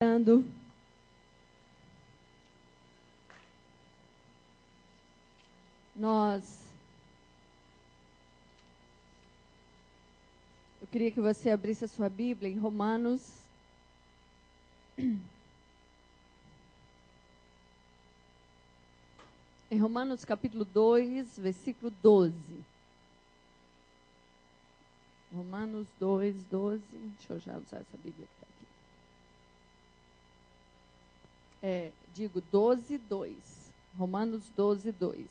Eu queria que você abrisse a sua Bíblia em Romanos. Em Romanos capítulo 2, versículo 12. Romanos 2, 12. Deixa eu já usar essa Bíblia que está aqui. Digo 12, 2. Romanos 12, 2.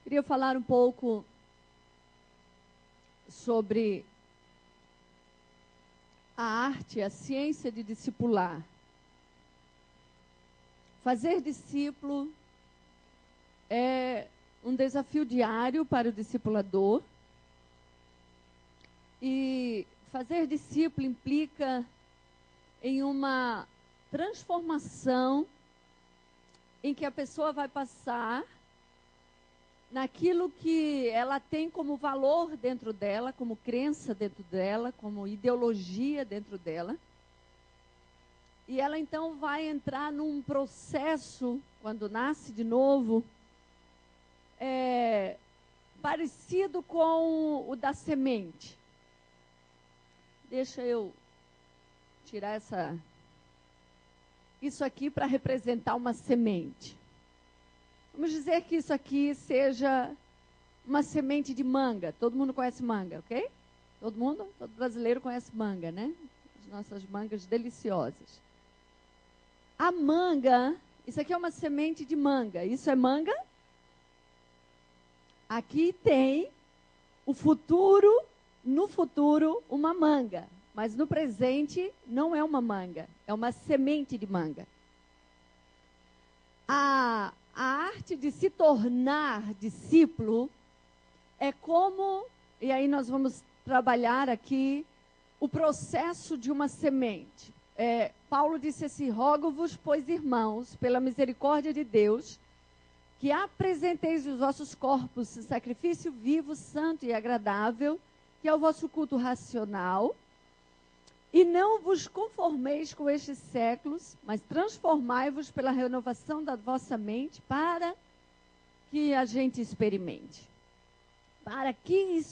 Queria falar um pouco sobre a arte, a ciência de discipular. Fazer discípulo é um desafio diário para o discipulador. E fazer discípulo implica em uma transformação em que a pessoa vai passar naquilo que ela tem como valor dentro dela, como crença dentro dela, como ideologia dentro dela. E ela então vai entrar num processo, quando nasce de novo, parecido com o da semente. Deixa eu tirar isso aqui para representar uma semente. Vamos dizer que isso aqui seja uma semente de manga. Todo mundo conhece manga, ok? Todo mundo? Todo brasileiro conhece manga, né? As nossas mangas deliciosas. A manga, isso aqui é uma semente de manga. Isso é manga? Aqui tem no futuro, uma manga. Mas no presente não é uma manga, é uma semente de manga. A arte de se tornar discípulo é como, e aí nós vamos trabalhar aqui, o processo de uma semente. Paulo disse assim: rogo-vos, pois, irmãos, pela misericórdia de Deus, que apresenteis os vossos corpos em sacrifício vivo, santo e agradável, que é o vosso culto racional, e não vos conformeis com estes séculos, mas transformai-vos pela renovação da vossa mente, para que a gente experimente. Para que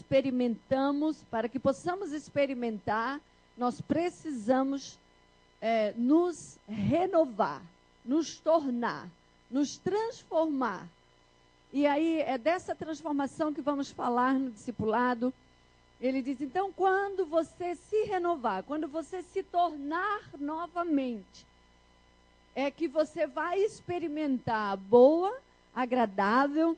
possamos experimentar, nós precisamos nos renovar, nos tornar, nos transformar. E aí é dessa transformação que vamos falar no discipulado. Ele diz, então, quando você se renovar, quando você se tornar novamente, é que você vai experimentar a boa, agradável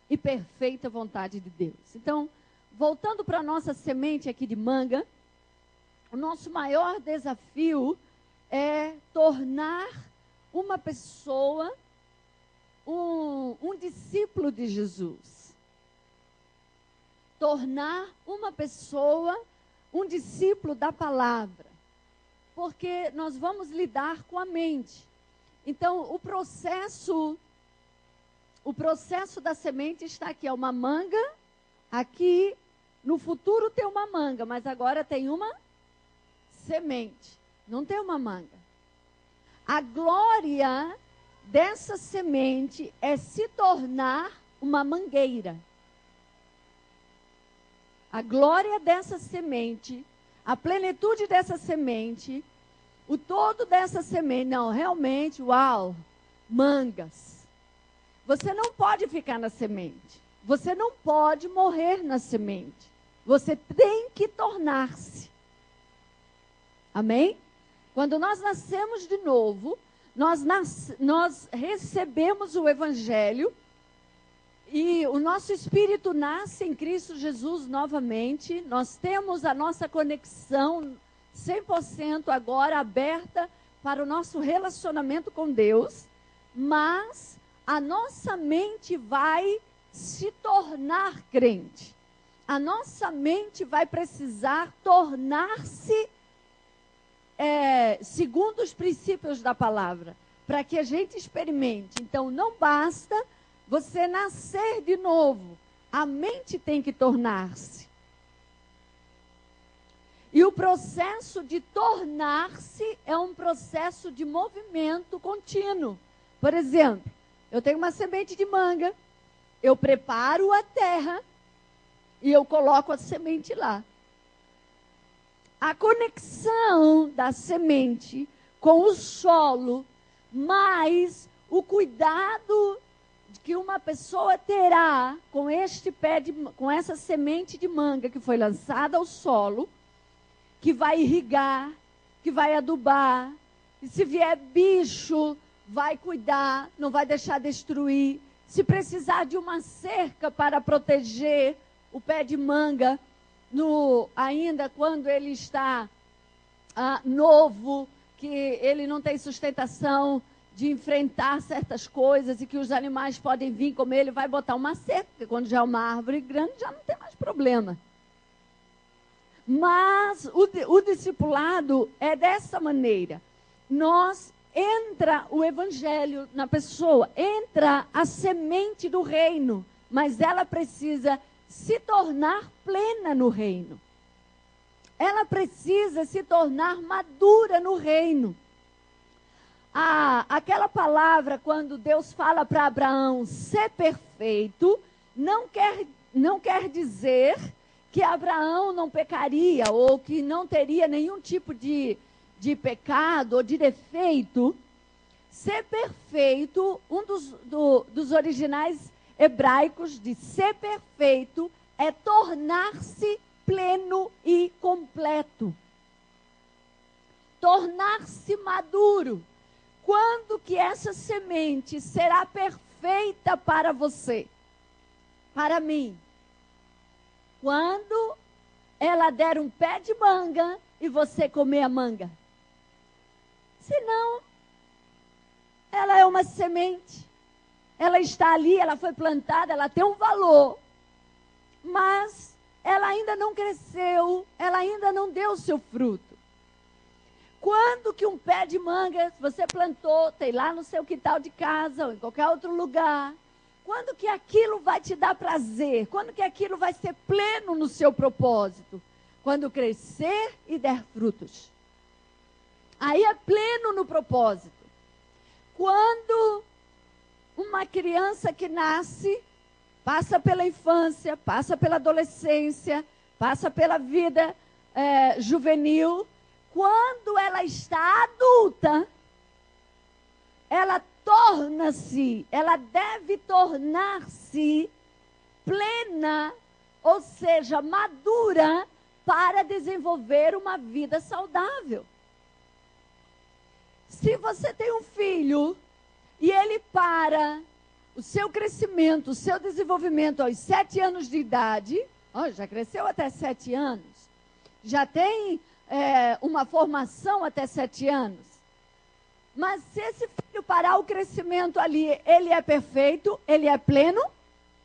e perfeita vontade de Deus. Então, voltando para a nossa semente aqui de manga, o nosso maior desafio é tornar uma pessoa um discípulo de Jesus. Tornar uma pessoa um discípulo da palavra. Porque nós vamos lidar com a mente. Então, o processo da semente está aqui. É uma manga. Aqui, no futuro tem uma manga, mas agora tem uma semente. Não tem uma manga. A glória dessa semente é se tornar uma mangueira. A glória dessa semente, a plenitude dessa semente, o todo dessa semente, não, realmente, uau, mangas. Você não pode ficar na semente. Você não pode morrer na semente. Você tem que tornar-se. Amém? Quando nós nascemos de novo, nós recebemos o Evangelho e o nosso espírito nasce em Cristo Jesus novamente. Nós temos a nossa conexão 100% agora aberta para o nosso relacionamento com Deus, mas a nossa mente vai se tornar crente. A nossa mente vai precisar tornar-se segundo os princípios da palavra, para que a gente experimente. Então, não basta você nascer de novo. A mente tem que tornar-se. E o processo de tornar-se é um processo de movimento contínuo. Por exemplo, eu tenho uma semente de manga, eu preparo a terra e eu coloco a semente lá. A conexão da semente com o solo, mais o cuidado que uma pessoa terá com com essa semente de manga que foi lançada ao solo, que vai irrigar, que vai adubar, e se vier bicho, vai cuidar, não vai deixar destruir. Se precisar de uma cerca para proteger o pé de manga, ainda quando ele está novo, que ele não tem sustentação de enfrentar certas coisas e que os animais podem vir comer, ele vai botar uma cerca, porque quando já é uma árvore grande, já não tem mais problema. Mas o discipulado é dessa maneira. Entra o evangelho na pessoa, entra a semente do reino, mas ela precisa se tornar plena no reino. Ela precisa se tornar madura no reino. Aquela palavra, quando Deus fala para Abraão ser perfeito, não quer dizer que Abraão não pecaria ou que não teria nenhum tipo de pecado ou de defeito. Ser perfeito, um dos originais hebraicos de ser perfeito é tornar-se pleno e completo. Tornar-se maduro. Quando que essa semente será perfeita para você? Para mim. Quando ela der um pé de manga e você comer a manga. Senão, ela é uma semente. Ela está ali, ela foi plantada, ela tem um valor. Mas ela ainda não cresceu, ela ainda não deu o seu fruto. Quando que um pé de manga você plantou, tem lá no seu quintal de casa ou em qualquer outro lugar, quando que aquilo vai te dar prazer? Quando que aquilo vai ser pleno no seu propósito? Quando crescer e der frutos. Aí é pleno no propósito. Quando uma criança que nasce, passa pela infância, passa pela adolescência, passa pela vida juvenil, quando ela está adulta, ela deve tornar-se plena, ou seja, madura, para desenvolver uma vida saudável. Se você tem um filho e ele para o seu crescimento, o seu desenvolvimento aos 7 anos de idade, já cresceu até 7 anos, já tem uma formação até 7 anos. Mas se esse filho parar o crescimento ali, ele é perfeito? Ele é pleno?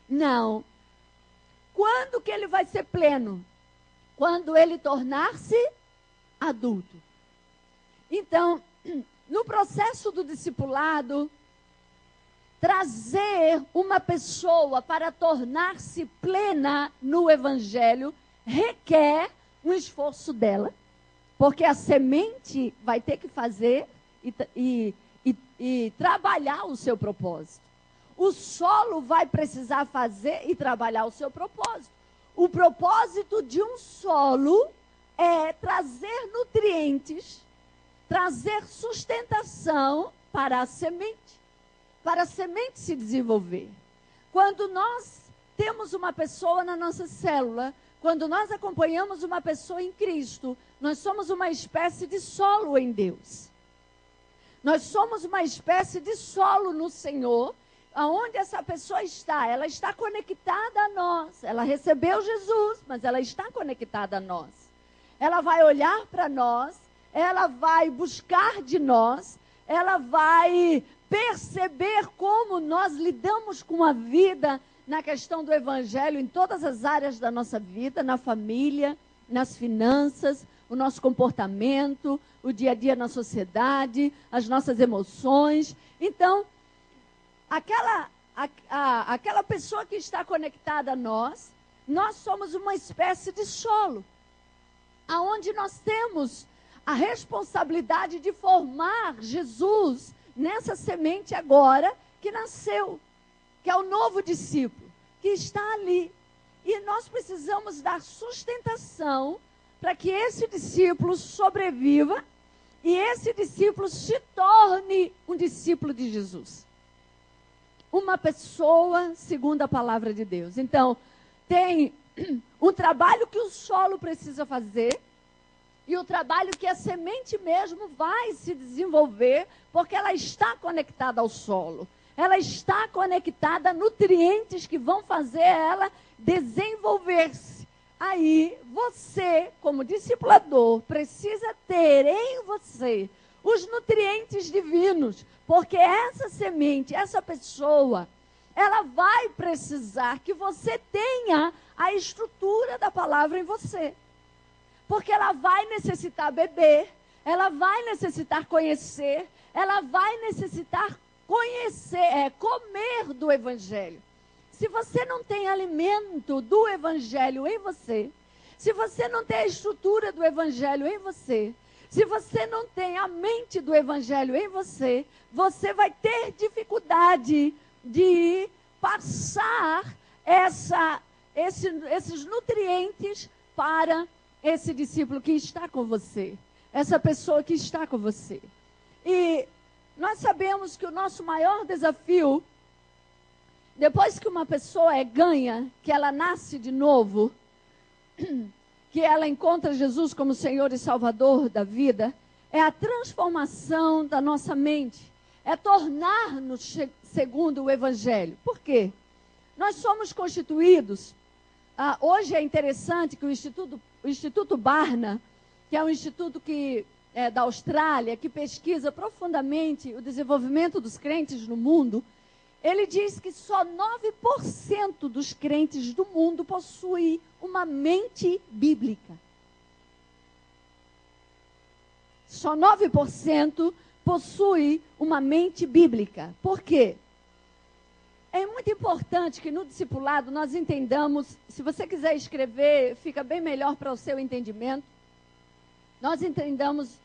Não. Quando que ele vai ser pleno? Quando ele tornar-se adulto. Então, no processo do discipulado, trazer uma pessoa para tornar-se plena no evangelho requer um esforço dela, porque a semente vai ter que fazer e trabalhar o seu propósito. O solo vai precisar fazer e trabalhar o seu propósito. O propósito de um solo é trazer nutrientes, trazer sustentação para a semente se desenvolver. Quando nós temos uma pessoa na nossa célula, quando nós acompanhamos uma pessoa em Cristo, nós somos uma espécie de solo em Deus. Nós somos uma espécie de solo no Senhor, aonde essa pessoa está. Ela está conectada a nós. Ela recebeu Jesus, mas ela está conectada a nós. Ela vai olhar para nós, ela vai buscar de nós, ela vai perceber como nós lidamos com a vida na questão do evangelho em todas as áreas da nossa vida, na família, nas finanças, o nosso comportamento, o dia a dia na sociedade, as nossas emoções. Então, aquela pessoa que está conectada a nós somos uma espécie de solo. aonde nós temos a responsabilidade de formar Jesus nessa semente agora que nasceu, que é o novo discípulo, que está ali. E nós precisamos dar sustentação para que esse discípulo sobreviva e esse discípulo se torne um discípulo de Jesus. Uma pessoa segundo a palavra de Deus. Então, tem um trabalho que o solo precisa fazer e o trabalho que a semente mesmo vai se desenvolver, porque ela está conectada ao solo. Ela está conectada a nutrientes que vão fazer ela desenvolver-se. Aí, você, como discipulador, precisa ter em você os nutrientes divinos, porque essa semente, essa pessoa, ela vai precisar que você tenha a estrutura da palavra em você. Porque ela vai necessitar beber, ela vai necessitar conhecer, ela vai necessitar comer do Evangelho. Se você não tem alimento do Evangelho em você, se você não tem a estrutura do Evangelho em você, se você não tem a mente do Evangelho em você, você vai ter dificuldade de passar esses nutrientes para esse discípulo que está com você, essa pessoa que está com você. E nós sabemos que o nosso maior desafio, depois que uma pessoa é ganha, que ela nasce de novo, que ela encontra Jesus como Senhor e Salvador da vida, é a transformação da nossa mente, é tornar-nos segundo o Evangelho. Por quê? Nós somos constituídos, hoje é interessante que o Instituto Barna, que é um instituto da Austrália, que pesquisa profundamente o desenvolvimento dos crentes no mundo, ele diz que só 9% dos crentes do mundo possuem uma mente bíblica. Só 9% possui uma mente bíblica. Por quê? É muito importante que no discipulado nós entendamos, se você quiser escrever, fica bem melhor para o seu entendimento. Nós entendamos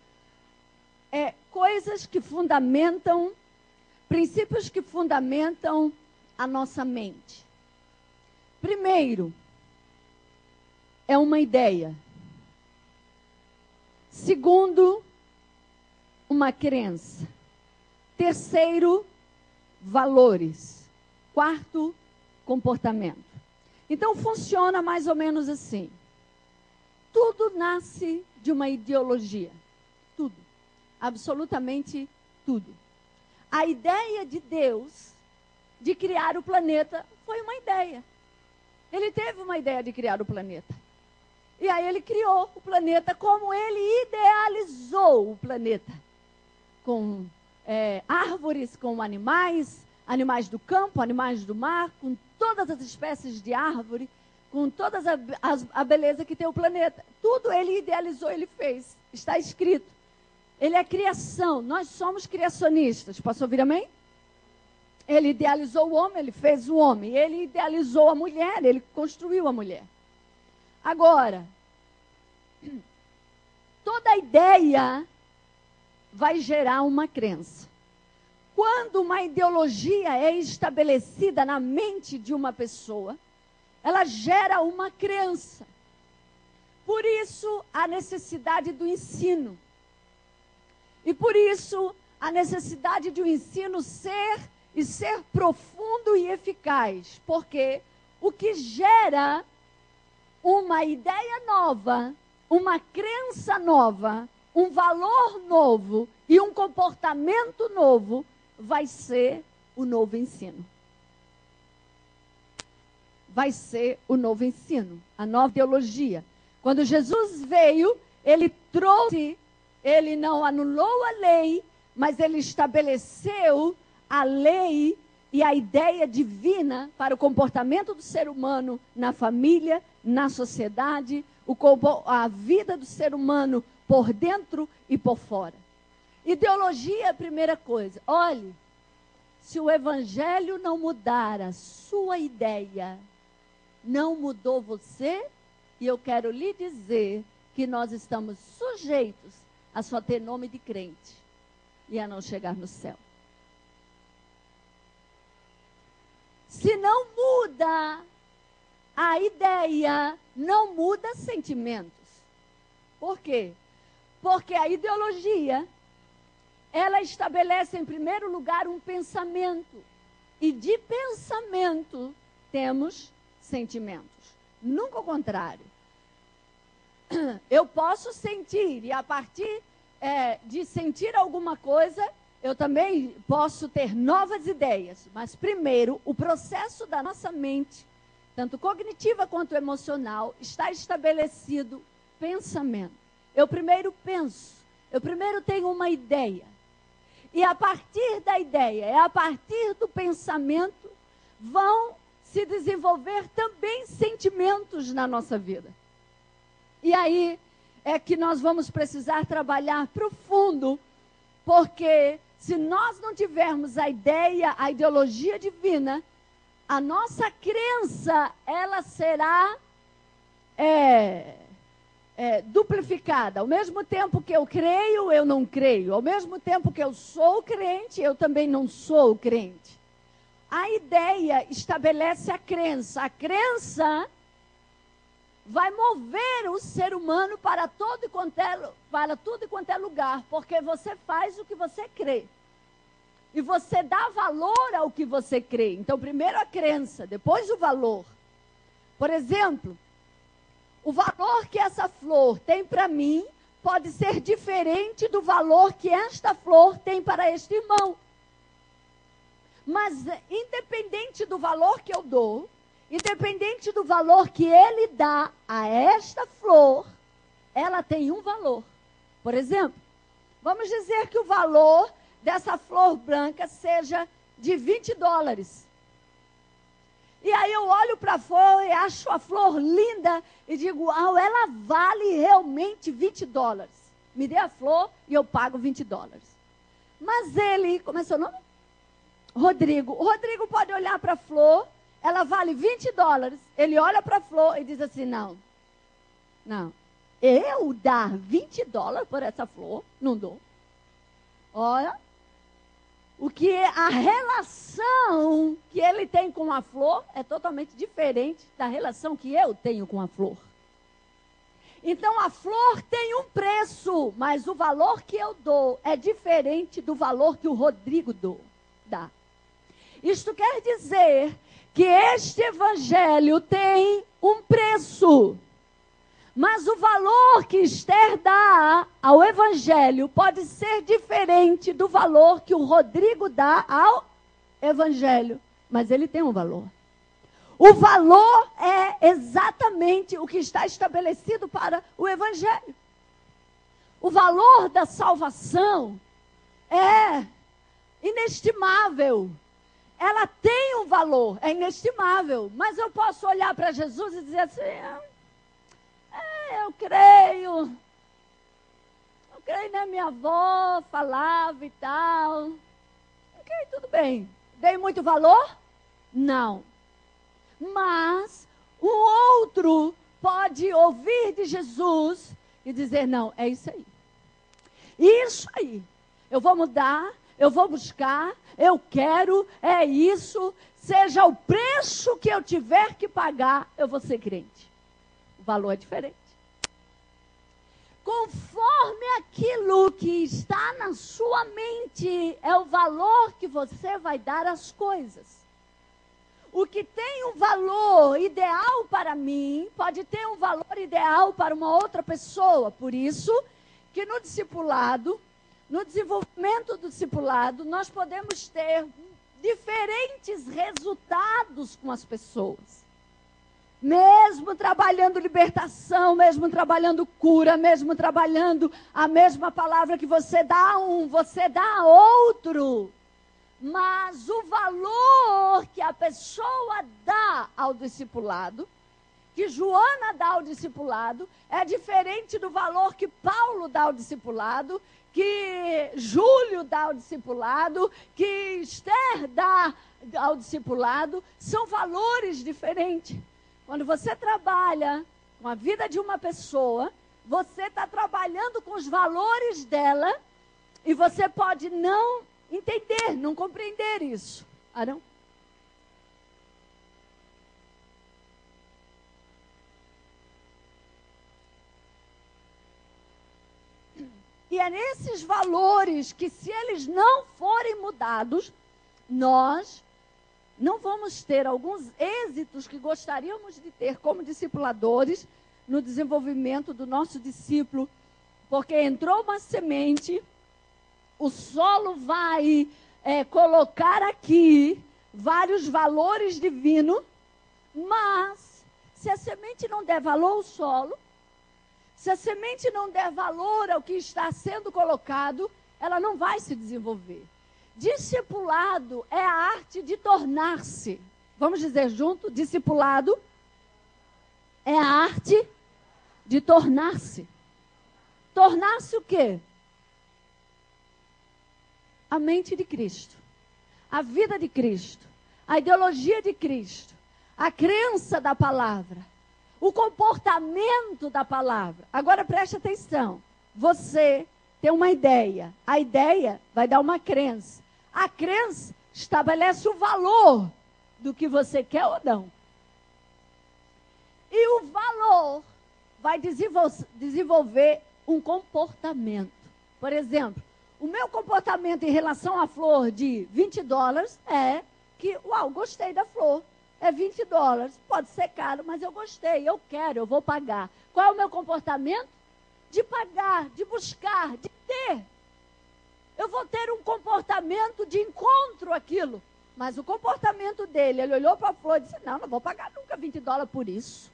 coisas que fundamentam, princípios que fundamentam a nossa mente. Primeiro, é uma ideia. Segundo, uma crença. Terceiro, valores. Quarto, comportamento. Então, funciona mais ou menos assim. Tudo nasce de uma ideologia. Tudo. Absolutamente tudo. A ideia de Deus de criar o planeta foi uma ideia. Ele teve uma ideia de criar o planeta. E aí ele criou o planeta como ele idealizou o planeta. Com árvores, com animais do campo, animais do mar, com todas as espécies de árvore, com toda a beleza que tem o planeta. Tudo ele idealizou, ele fez. Está escrito. Ele é criação, nós somos criacionistas. Posso ouvir amém? Ele idealizou o homem, ele fez o homem. Ele idealizou a mulher, ele construiu a mulher. Agora, toda ideia vai gerar uma crença. Quando uma ideologia é estabelecida na mente de uma pessoa, ela gera uma crença. Por isso, a necessidade do ensino. E por isso, a necessidade de um ensino ser profundo e eficaz. Porque o que gera uma ideia nova, uma crença nova, um valor novo e um comportamento novo, vai ser o novo ensino. Vai ser o novo ensino, a nova teologia. Quando Jesus veio, ele trouxe, ele não anulou a lei, mas ele estabeleceu a lei e a ideia divina para o comportamento do ser humano na família, na sociedade, a vida do ser humano por dentro e por fora. Ideologia é a primeira coisa. Olhe, se o evangelho não mudar a sua ideia, não mudou você, e eu quero lhe dizer que nós estamos sujeitos a só ter nome de crente e a não chegar no céu. Se não muda a ideia, não muda sentimentos. Por quê? Porque a ideologia, ela estabelece em primeiro lugar um pensamento. E de pensamento temos sentimentos. Nunca o contrário. Eu posso sentir, e a partir de sentir alguma coisa, eu também posso ter novas ideias. Mas primeiro, o processo da nossa mente, tanto cognitiva quanto emocional, está estabelecido pensamento. Eu primeiro penso, eu primeiro tenho uma ideia. E a partir da ideia, a partir do pensamento, vão se desenvolver também sentimentos na nossa vida. E aí é que nós vamos precisar trabalhar profundo, porque se nós não tivermos a ideia, a ideologia divina, a nossa crença, ela será duplificada. Ao mesmo tempo que eu creio, eu não creio. Ao mesmo tempo que eu sou crente, eu também não sou crente. A ideia estabelece a crença. A crença vai mover o ser humano para tudo e quanto é lugar, porque você faz o que você crê. E você dá valor ao que você crê. Então, primeiro a crença, depois o valor. Por exemplo, o valor que essa flor tem para mim pode ser diferente do valor que esta flor tem para este irmão. Mas, independente do valor que eu dou, independente do valor que ele dá a esta flor, ela tem um valor. Por exemplo, vamos dizer que o valor dessa flor branca seja de $20. E aí eu olho para a flor e acho a flor linda e digo, uau, ela vale realmente $20. Me dê a flor e eu pago $20. Mas ele, como é seu nome? Rodrigo. O Rodrigo pode olhar para a flor, ela vale $20. Ele olha para a flor e diz assim, não, eu dar $20 por essa flor, não dou. Olha, o que a relação que ele tem com a flor é totalmente diferente da relação que eu tenho com a flor. Então a flor tem um preço, mas o valor que eu dou é diferente do valor que o Rodrigo dá. Isto quer dizer que este evangelho tem um preço. Mas o valor que Esther dá ao evangelho pode ser diferente do valor que o Rodrigo dá ao evangelho. Mas ele tem um valor. O valor é exatamente o que está estabelecido para o evangelho. O valor da salvação é inestimável. Ela tem um valor, é inestimável. Mas eu posso olhar para Jesus e dizer assim, eu creio, né? Minha avó falava e tal. Ok, tudo bem. Dei muito valor? Não. Mas o outro pode ouvir de Jesus e dizer, não, é isso aí. Isso aí. Eu vou mudar, eu vou buscar, eu quero, é isso. Seja o preço que eu tiver que pagar, eu vou ser crente. O valor é diferente. Conforme aquilo que está na sua mente, é o valor que você vai dar às coisas. O que tem um valor ideal para mim, pode ter um valor ideal para uma outra pessoa. Por isso que no discipulado, no desenvolvimento do discipulado, nós podemos ter diferentes resultados com as pessoas. Mesmo trabalhando libertação, mesmo trabalhando cura, mesmo trabalhando a mesma palavra que você dá a um, você dá a outro. Mas o valor que a pessoa dá ao discipulado, que Joana dá ao discipulado, é diferente do valor que Paulo dá ao discipulado, que Júlio dá ao discipulado, que Esther dá ao discipulado. São valores diferentes. Quando você trabalha com a vida de uma pessoa, você está trabalhando com os valores dela e você pode não entender, não compreender isso. Arão? E é nesses valores que, se eles não forem mudados, nós não vamos ter alguns êxitos que gostaríamos de ter como discipuladores no desenvolvimento do nosso discípulo, porque entrou uma semente, o solo vai colocar aqui vários valores divinos, mas se a semente não der valor ao solo, se a semente não der valor ao que está sendo colocado, ela não vai se desenvolver. Discipulado é a arte de tornar-se. Vamos dizer junto? Discipulado é a arte de tornar-se. Tornar-se o quê? A mente de Cristo, a vida de Cristo, a ideologia de Cristo, a crença da palavra, o comportamento da palavra. Agora preste atenção. Você tem uma ideia. A ideia vai dar uma crença. A crença estabelece o valor do que você quer ou não. E o valor vai desenvolver um comportamento. Por exemplo, o meu comportamento em relação à flor de $20 é que, uau, gostei da flor. É $20. Pode ser caro, mas eu gostei, eu quero, eu vou pagar. Qual é o meu comportamento? De pagar, de buscar, de ter. Eu vou ter um comportamento de encontro aquilo. Mas o comportamento dele, ele olhou para a flor e disse, não vou pagar nunca $20 por isso.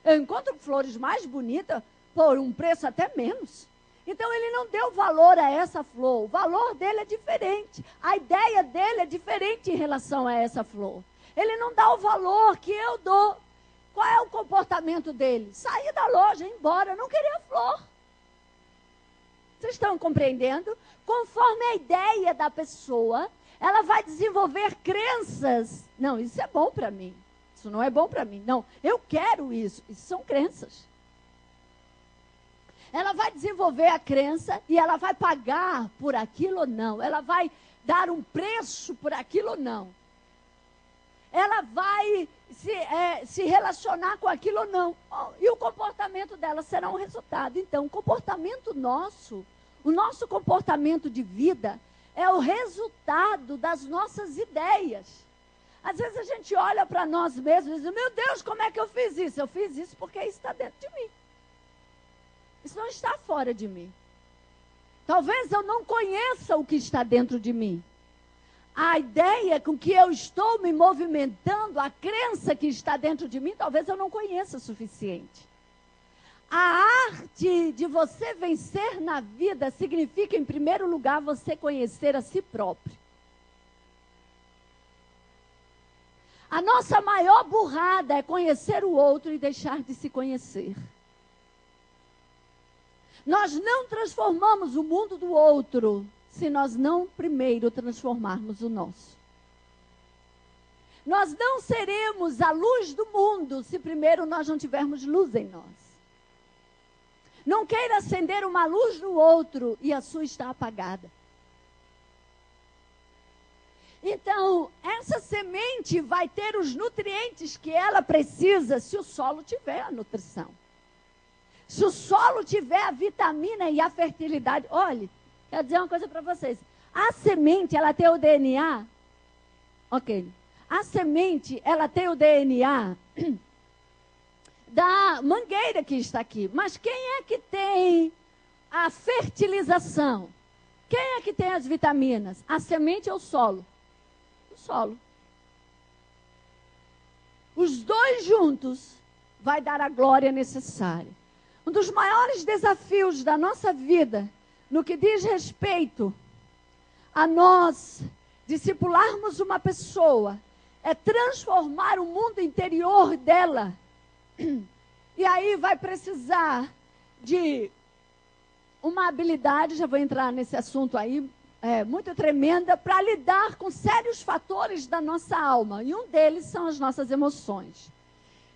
Eu encontro flores mais bonitas por um preço até menos. Então ele não deu valor a essa flor. O valor dele é diferente. A ideia dele é diferente em relação a essa flor. Ele não dá o valor que eu dou. Qual é o comportamento dele? Sair da loja, ir embora, não querer a flor. Vocês estão compreendendo? Conforme a ideia da pessoa, ela vai desenvolver crenças. Não, isso é bom para mim. Isso não é bom para mim. Não, eu quero isso. Isso são crenças. Ela vai desenvolver a crença e ela vai pagar por aquilo ou não. Ela vai dar um preço por aquilo ou não. Ela vai se relacionar com aquilo ou não. E o comportamento dela será um resultado. Então, o comportamento nosso, o nosso comportamento de vida, é o resultado das nossas ideias. Às vezes a gente olha para nós mesmos e diz, meu Deus, como é que eu fiz isso? Eu fiz isso porque isso está dentro de mim. Isso não está fora de mim. Talvez eu não conheça o que está dentro de mim. A ideia com que eu estou me movimentando, a crença que está dentro de mim, talvez eu não conheça o suficiente. A arte de você vencer na vida significa, em primeiro lugar, você conhecer a si próprio. A nossa maior burrada é conhecer o outro e deixar de se conhecer. Nós não transformamos o mundo do outro se nós não primeiro transformarmos o nosso. Nós não seremos a luz do mundo se primeiro nós não tivermos luz em nós. Não queira acender uma luz no outro e a sua está apagada. Então, essa semente vai ter os nutrientes que ela precisa se o solo tiver a nutrição. Se o solo tiver a vitamina e a fertilidade. Olhe, quero dizer uma coisa para vocês. A semente, ela tem o DNA. Ok. A semente, ela tem o DNA da mangueira que está aqui. Mas quem é que tem a fertilização? Quem é que tem as vitaminas? A semente ou o solo? O solo. Os dois juntos vai dar a glória necessária. Um dos maiores desafios da nossa vida, no que diz respeito a nós discipularmos uma pessoa, é transformar o mundo interior dela. E aí vai precisar de uma habilidade, já vou entrar nesse assunto aí, muito tremenda, para lidar com sérios fatores da nossa alma. E um deles são as nossas emoções.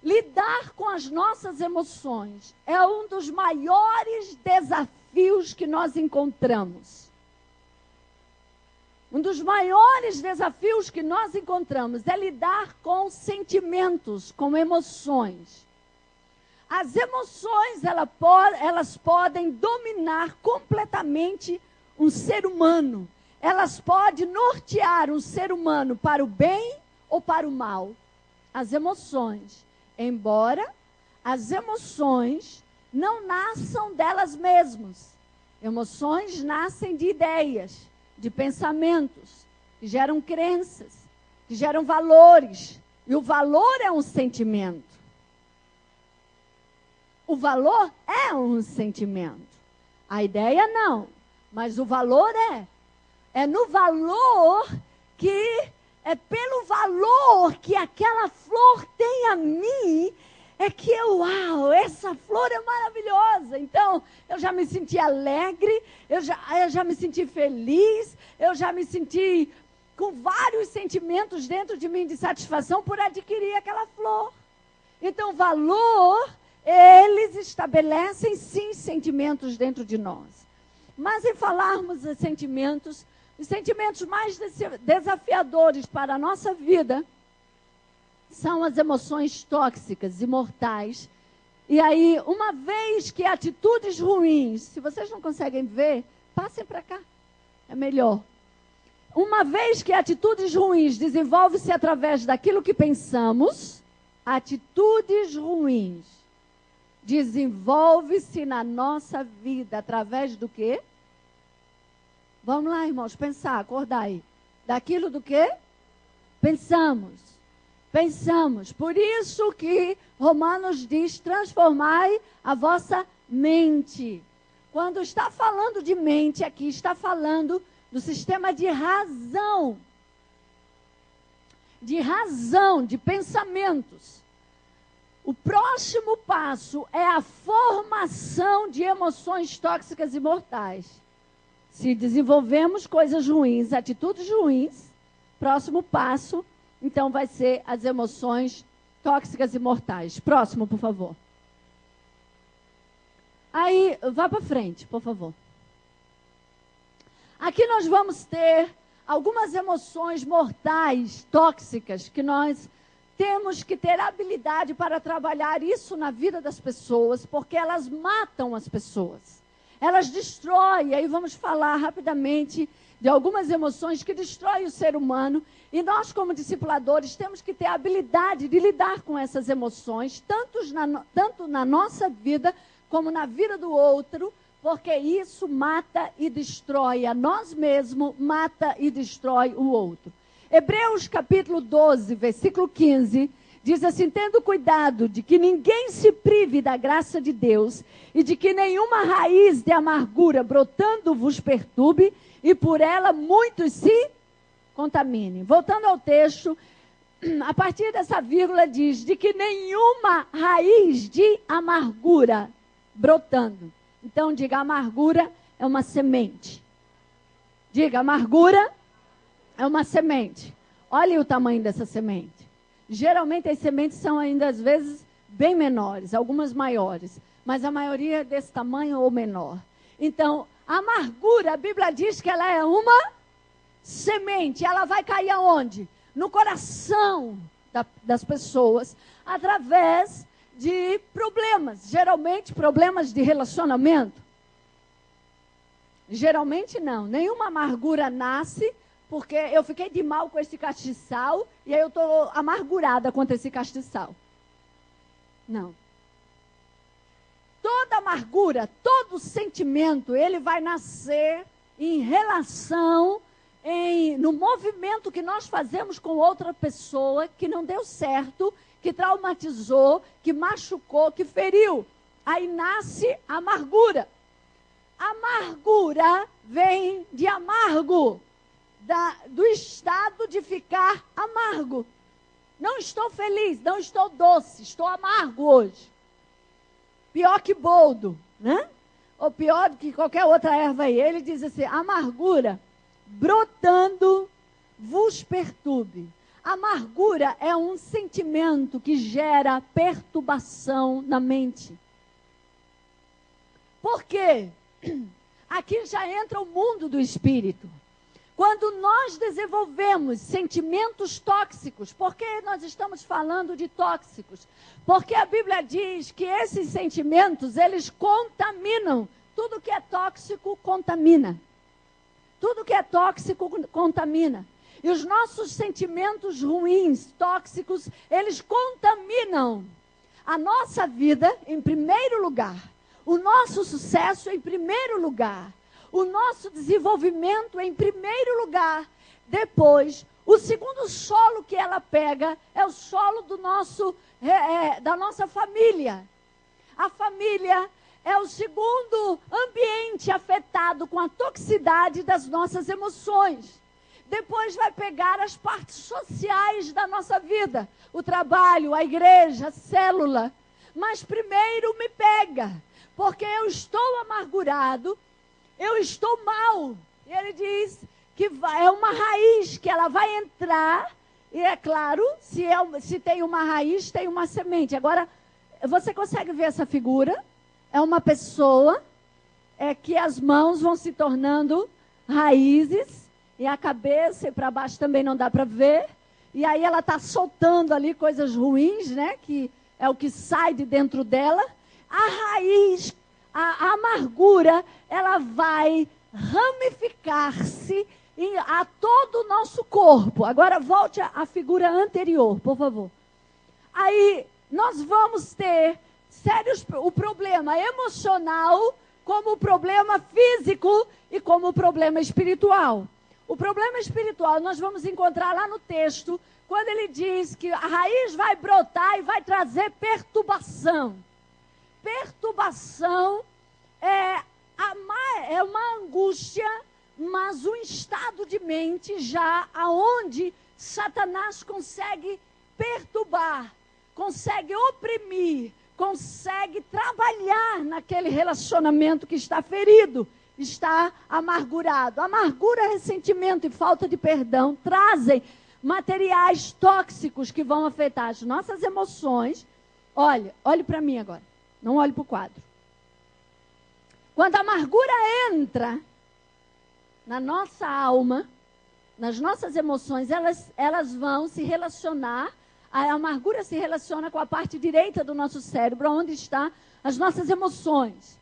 Lidar com as nossas emoções é um dos maiores desafios que nós encontramos. Um dos maiores desafios que nós encontramos é lidar com sentimentos, com emoções. As emoções, elas podem dominar completamente um ser humano. Elas podem nortear um ser humano para o bem ou para o mal. As emoções, embora as emoções não nasçam delas mesmas. Emoções nascem de ideias, de pensamentos, que geram crenças, que geram valores. E o valor é um sentimento. O valor é um sentimento. A ideia não, mas o valor é. É no valor que, é pelo valor que aquela flor tem a mim, é que uau, essa flor é maravilhosa. Então, eu já me senti alegre, eu já me senti feliz, eu já me senti com vários sentimentos dentro de mim de satisfação por adquirir aquela flor. Então, valor, eles estabelecem sim sentimentos dentro de nós. Mas em falarmos de sentimentos, os sentimentos mais desafiadores para a nossa vida são as emoções tóxicas e mortais. E aí, uma vez que atitudes ruins, se vocês não conseguem ver, passem para cá, é melhor. Uma vez que atitudes ruins desenvolvem-se através daquilo que pensamos, atitudes ruins desenvolve-se na nossa vida através do quê? Vamos lá, irmãos, pensar, acordai. Daquilo do quê? Pensamos. Pensamos. Por isso que Romanos diz, transformai a vossa mente. Quando está falando de mente aqui, está falando do sistema de razão. De razão, de pensamentos. O próximo passo é a formação de emoções tóxicas e mortais. Se desenvolvemos coisas ruins, atitudes ruins, próximo passo, então vai ser as emoções tóxicas e mortais. Próximo, por favor. Aí, vá para frente, por favor. Aqui nós vamos ter algumas emoções mortais, tóxicas, que nós temos que ter habilidade para trabalhar isso na vida das pessoas, porque elas matam as pessoas. Elas destroem, aí vamos falar rapidamente de algumas emoções que destroem o ser humano. E nós, como discipuladores, temos que ter a habilidade de lidar com essas emoções, tanto na nossa vida, como na vida do outro, porque isso mata e destrói a nós mesmos, mata e destrói o outro. Hebreus capítulo 12, versículo 15, diz assim, tendo cuidado de que ninguém se prive da graça de Deus e de que nenhuma raiz de amargura brotando vos perturbe e por ela muitos se contaminem. Voltando ao texto, a partir dessa vírgula diz, de que nenhuma raiz de amargura brotando. Então diga, amargura é uma semente. Diga, amargura é uma semente. Olha o tamanho dessa semente. Geralmente as sementes são ainda às vezes bem menores, algumas maiores, mas a maioria é desse tamanho ou menor. Então, a amargura, a Bíblia diz que ela é uma semente. Ela vai cair aonde? No coração das pessoas, através de problemas. Geralmente problemas de relacionamento. Geralmente não. Nenhuma amargura nasce porque eu fiquei de mal com esse castiçal e aí eu estou amargurada contra esse castiçal. Não. Toda amargura, todo sentimento, ele vai nascer em relação, no movimento que nós fazemos com outra pessoa que não deu certo, que traumatizou, que machucou, que feriu. Aí nasce a amargura. Amargura vem de amargo. Do estado de ficar amargo. Não estou feliz, não estou doce, estou amargo hoje. Pior que boldo, né? Ou pior do que qualquer outra erva aí. Ele diz assim, amargura brotando vos perturbe. Amargura é um sentimento que gera perturbação na mente. Por quê? Aqui já entra o mundo do espírito. Quando nós desenvolvemos sentimentos tóxicos, por que nós estamos falando de tóxicos? Porque a Bíblia diz que esses sentimentos, eles contaminam. Tudo que é tóxico, contamina. Tudo que é tóxico, contamina. E os nossos sentimentos ruins, tóxicos, eles contaminam a nossa vida, em primeiro lugar. O nosso sucesso, em primeiro lugar. O nosso desenvolvimento, em primeiro lugar. Depois, o segundo solo que ela pega é o solo do da nossa família. A família é o segundo ambiente afetado com a toxicidade das nossas emoções. Depois vai pegar as partes sociais da nossa vida. O trabalho, a igreja, a célula. Mas primeiro me pega. Porque eu estou amargurado, eu estou mal. E ele diz que é uma raiz, que ela vai entrar. E é claro, se tem uma raiz, tem uma semente. Agora, você consegue ver essa figura? É uma pessoa que as mãos vão se tornando raízes. E a cabeça e para baixo também não dá para ver. E aí ela está soltando ali coisas ruins, né? Que é o que sai de dentro dela. A raiz, a amargura, ela vai ramificar-se a todo o nosso corpo. Agora volte à figura anterior, por favor. Aí nós vamos ter o problema emocional, como o problema físico e como o problema espiritual. O problema espiritual nós vamos encontrar lá no texto, quando ele diz que a raiz vai brotar e vai trazer perturbação. Perturbação é uma angústia, mas um estado de mente já aonde Satanás consegue perturbar, consegue oprimir, consegue trabalhar naquele relacionamento que está ferido, está amargurado. Amargura, ressentimento e falta de perdão trazem materiais tóxicos que vão afetar as nossas emoções. Olhe para mim agora, não olhe para o quadro. Quando a amargura entra na nossa alma, nas nossas emoções, elas vão se relacionar. A amargura se relaciona com a parte direita do nosso cérebro, onde estão as nossas emoções.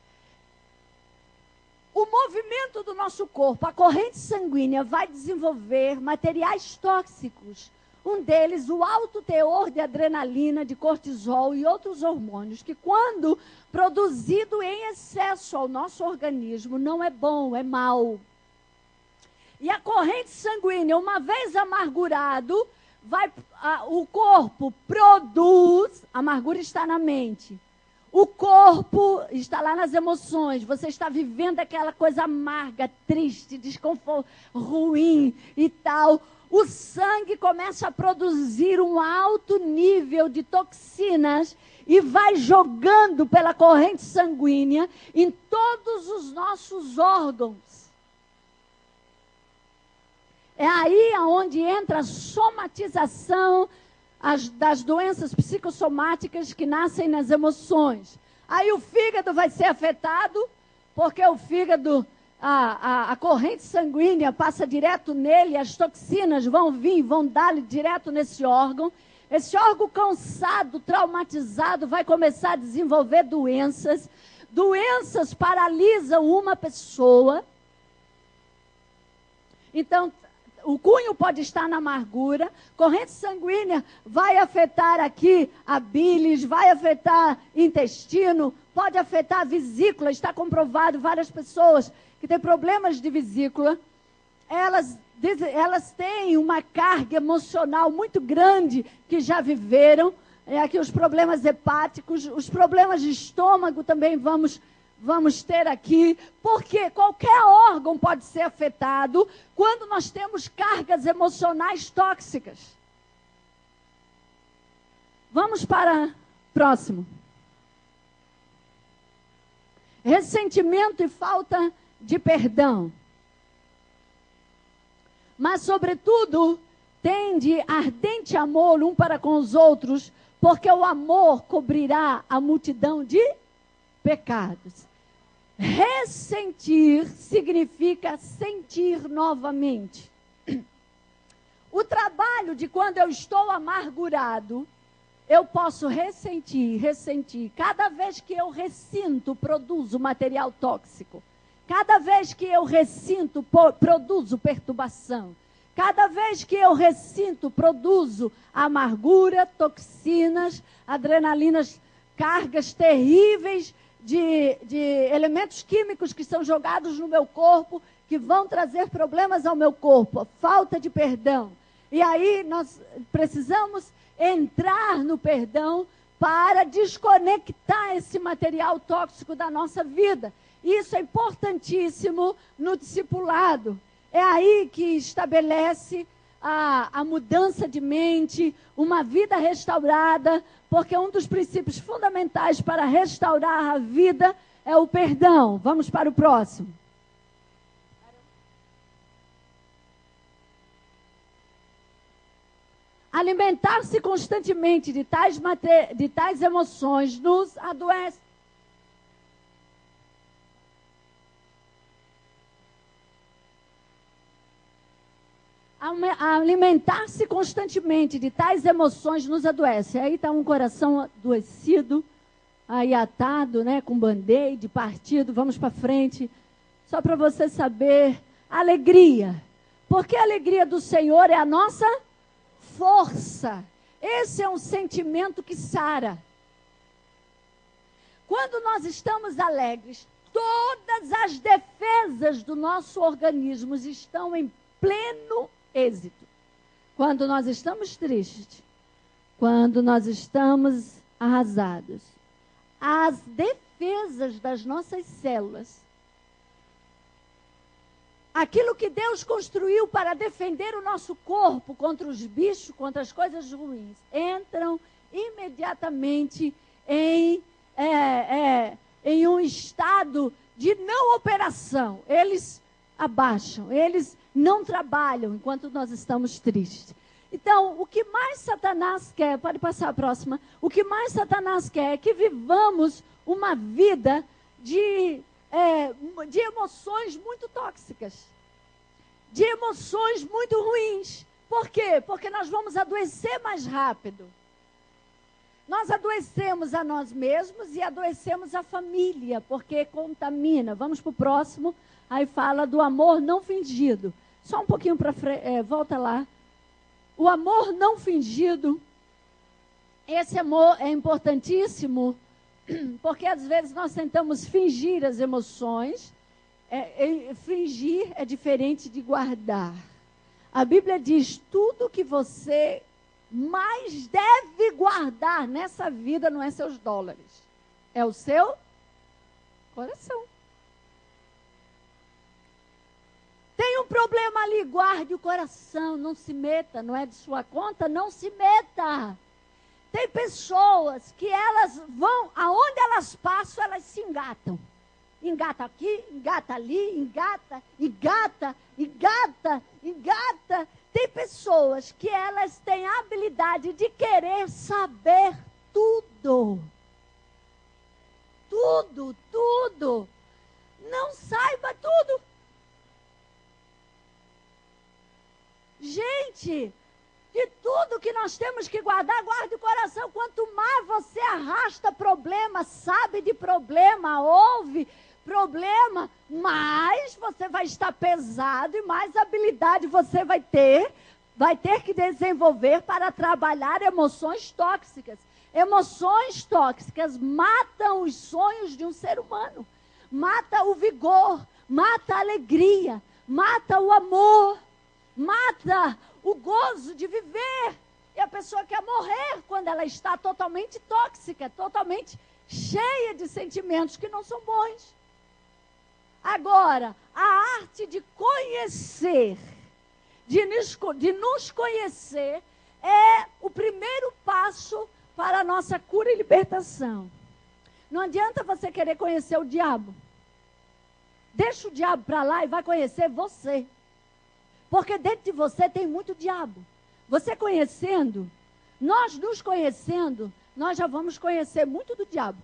O movimento do nosso corpo, a corrente sanguínea, vai desenvolver materiais tóxicos. Um deles, o alto teor de adrenalina, de cortisol e outros hormônios, que quando produzido em excesso ao nosso organismo, não é bom, é mau. E a corrente sanguínea, uma vez amargurado, o corpo produz, a amargura está na mente. O corpo está lá nas emoções. Você está vivendo aquela coisa amarga, triste, desconforto, ruim e tal. O sangue começa a produzir um alto nível de toxinas e vai jogando pela corrente sanguínea em todos os nossos órgãos. É aí onde entra a somatização das doenças psicossomáticas que nascem nas emoções. Aí o fígado vai ser afetado, porque o fígado, a corrente sanguínea passa direto nele, as toxinas vão vir, vão dar-lhe direto nesse órgão. Esse órgão cansado, traumatizado, vai começar a desenvolver doenças. Doenças paralisam uma pessoa. Então, o cunho pode estar na amargura, corrente sanguínea vai afetar aqui a bilis, vai afetar intestino, pode afetar a vesícula. Está comprovado, várias pessoas que têm problemas de vesícula, elas têm uma carga emocional muito grande que já viveram. Aqui os problemas hepáticos, os problemas de estômago também vamos ter aqui, porque qualquer órgão pode ser afetado quando nós temos cargas emocionais tóxicas. Vamos para o próximo. Ressentimento e falta de perdão. Mas, sobretudo, tende ardente amor um para com os outros, porque o amor cobrirá a multidão de pecados. Ressentir significa sentir novamente. O trabalho de quando eu estou amargurado, eu posso ressentir. Cada vez que eu ressinto, produzo material tóxico. Cada vez que eu ressinto, produzo perturbação. Cada vez que eu ressinto, produzo amargura, toxinas, adrenalinas, cargas terríveis de elementos químicos que são jogados no meu corpo, que vão trazer problemas ao meu corpo, falta de perdão. E aí nós precisamos entrar no perdão para desconectar esse material tóxico da nossa vida. Isso é importantíssimo no discipulado. É aí que estabelece a mudança de mente, uma vida restaurada, porque um dos princípios fundamentais para restaurar a vida é o perdão. Vamos para o próximo. Alimentar-se constantemente de tais emoções nos adoece. Alimentar-se constantemente de tais emoções nos adoece. Aí está um coração adoecido, aí atado, né, com band-aid, partido. Vamos para frente. Só para você saber, alegria. Porque a alegria do Senhor é a nossa força. Esse é um sentimento que sara. Quando nós estamos alegres, todas as defesas do nosso organismo estão em pleno êxito. Quando nós estamos tristes, quando nós estamos arrasados, as defesas das nossas células, aquilo que Deus construiu para defender o nosso corpo contra os bichos, contra as coisas ruins, entram imediatamente em um estado de não operação. Eles abaixam, eles não trabalham enquanto nós estamos tristes. Então, o que mais Satanás quer, pode passar a próxima, o que mais Satanás quer é que vivamos uma vida de emoções muito tóxicas, de emoções muito ruins. Por quê? Porque nós vamos adoecer mais rápido. Nós adoecemos a nós mesmos e adoecemos a família, porque contamina. Vamos para o próximo. Aí fala do amor não fingido. Só um pouquinho para frente, volta lá. O amor não fingido, esse amor é importantíssimo, porque às vezes nós tentamos fingir as emoções. Fingir é diferente de guardar. A Bíblia diz, tudo que você mais deve guardar nessa vida não é seus dólares, é o seu coração. Tem um problema ali, guarde o coração, não se meta, não é de sua conta, não se meta. Tem pessoas que elas vão, aonde elas passam, elas se engatam. Engata aqui, engata ali, engata. Tem pessoas que elas têm a habilidade de querer saber tudo. Tudo. Não saiba tudo. Gente, de tudo que nós temos que guardar, guarde o coração. Quanto mais você arrasta problema, sabe de problema, ouve problema, mais você vai estar pesado e mais habilidade você vai ter que desenvolver para trabalhar emoções tóxicas. Emoções tóxicas matam os sonhos de um ser humano, mata o vigor, mata a alegria, mata o amor, mata o gozo de viver. E a pessoa quer morrer quando ela está totalmente tóxica, totalmente cheia de sentimentos que não são bons. Agora, a arte de conhecer, de nos conhecer, é o primeiro passo para a nossa cura e libertação. Não adianta você querer conhecer o diabo. Deixa o diabo para lá e vai conhecer você. Porque dentro de você tem muito diabo. Você conhecendo, nós nos conhecendo, nós já vamos conhecer muito do diabo.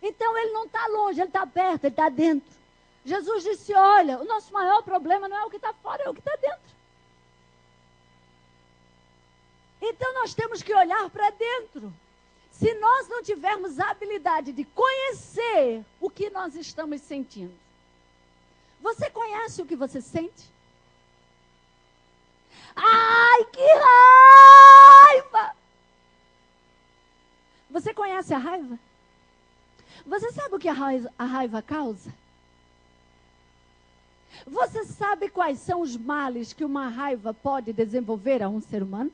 Então ele não está longe, ele está perto, ele está dentro. Jesus disse, olha, o nosso maior problema não é o que está fora, é o que está dentro. Então nós temos que olhar para dentro. Se nós não tivermos a habilidade de conhecer o que nós estamos sentindo. Você conhece o que você sente? Ai, que raiva! Você conhece a raiva? Você sabe o que a raiva causa? Você sabe quais são os males que uma raiva pode desenvolver a um ser humano?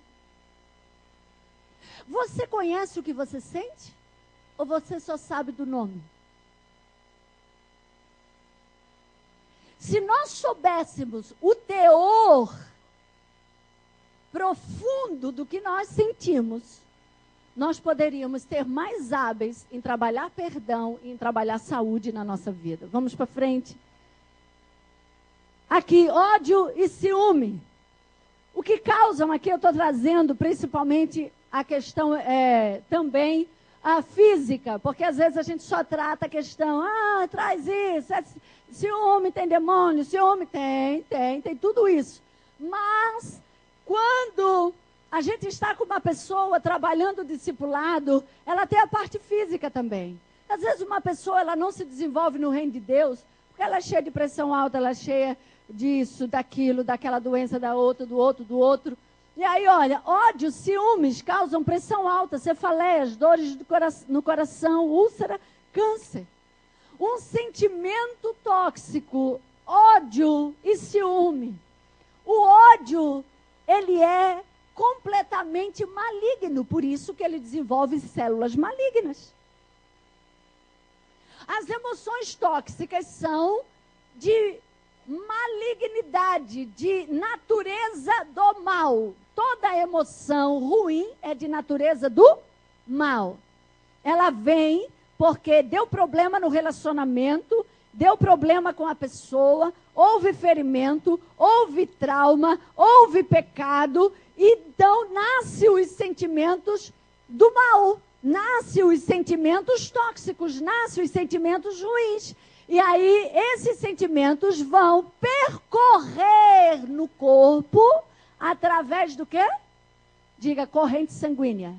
Você conhece o que você sente? Ou você só sabe do nome? Se nós soubéssemos o teor profundo do que nós sentimos, nós poderíamos ser mais hábeis em trabalhar perdão e em trabalhar saúde na nossa vida. Vamos para frente. Aqui, ódio e ciúme. O que causam aqui, eu estou trazendo principalmente a questão também a física, porque às vezes a gente só trata a questão, traz isso, ciúme tem demônio, ciúme tem tudo isso. Mas, quando a gente está com uma pessoa trabalhando o discipulado, ela tem a parte física também. Às vezes uma pessoa ela não se desenvolve no reino de Deus, porque ela é cheia de pressão alta, ela é cheia disso, daquilo, daquela doença, da outra, do outro. E aí, olha, ódio, ciúmes causam pressão alta, cefaleias, dores no coração, úlcera, câncer. Um sentimento tóxico, ódio e ciúme. O ódio, ele é completamente maligno, por isso que ele desenvolve células malignas. As emoções tóxicas são de malignidade, de natureza do mal. Toda emoção ruim é de natureza do mal. Ela vem porque deu problema no relacionamento, deu problema com a pessoa, houve ferimento, houve trauma, houve pecado, então nascem os sentimentos do mal, nascem os sentimentos tóxicos, nascem os sentimentos ruins. E aí, esses sentimentos vão percorrer no corpo através do quê? Diga, corrente sanguínea.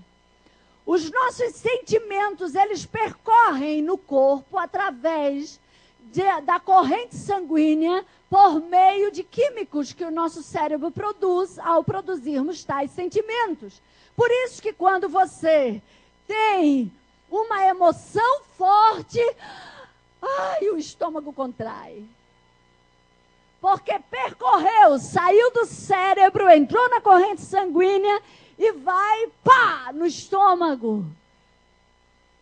Os nossos sentimentos, eles percorrem no corpo através da corrente sanguínea por meio de químicos que o nosso cérebro produz ao produzirmos tais sentimentos. Por isso que quando você tem uma emoção forte, o estômago contrai. Porque percorreu, saiu do cérebro, entrou na corrente sanguínea e vai, no estômago.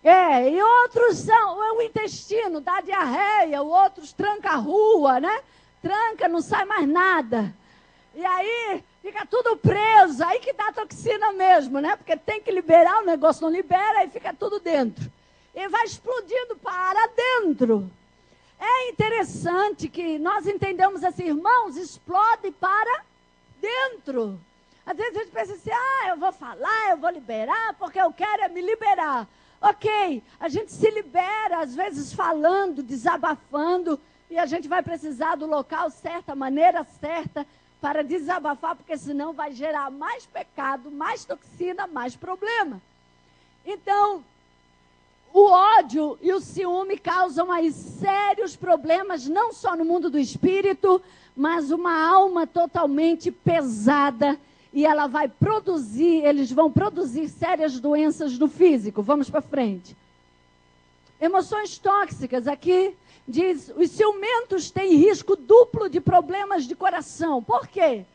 E outros são o intestino, dá diarreia, outros tranca a rua, né? Tranca, não sai mais nada. E aí fica tudo preso, aí que dá toxina mesmo, né? Porque tem que liberar, o negócio não libera, aí fica tudo dentro. E vai explodindo para dentro. É interessante que nós entendemos assim, irmãos, explode para dentro. Às vezes a gente pensa assim, eu vou falar, eu vou liberar, porque eu quero me liberar. Ok, a gente se libera, às vezes falando, desabafando, e a gente vai precisar do local certo, a maneira certa, para desabafar, porque senão vai gerar mais pecado, mais toxina, mais problema. Então, o ódio e o ciúme causam aí sérios problemas, não só no mundo do espírito, mas uma alma totalmente pesada. E ela vai produzir, eles vão produzir sérias doenças no físico. Vamos para frente. Emoções tóxicas, aqui diz, os ciumentos têm risco duplo de problemas de coração. Por quê?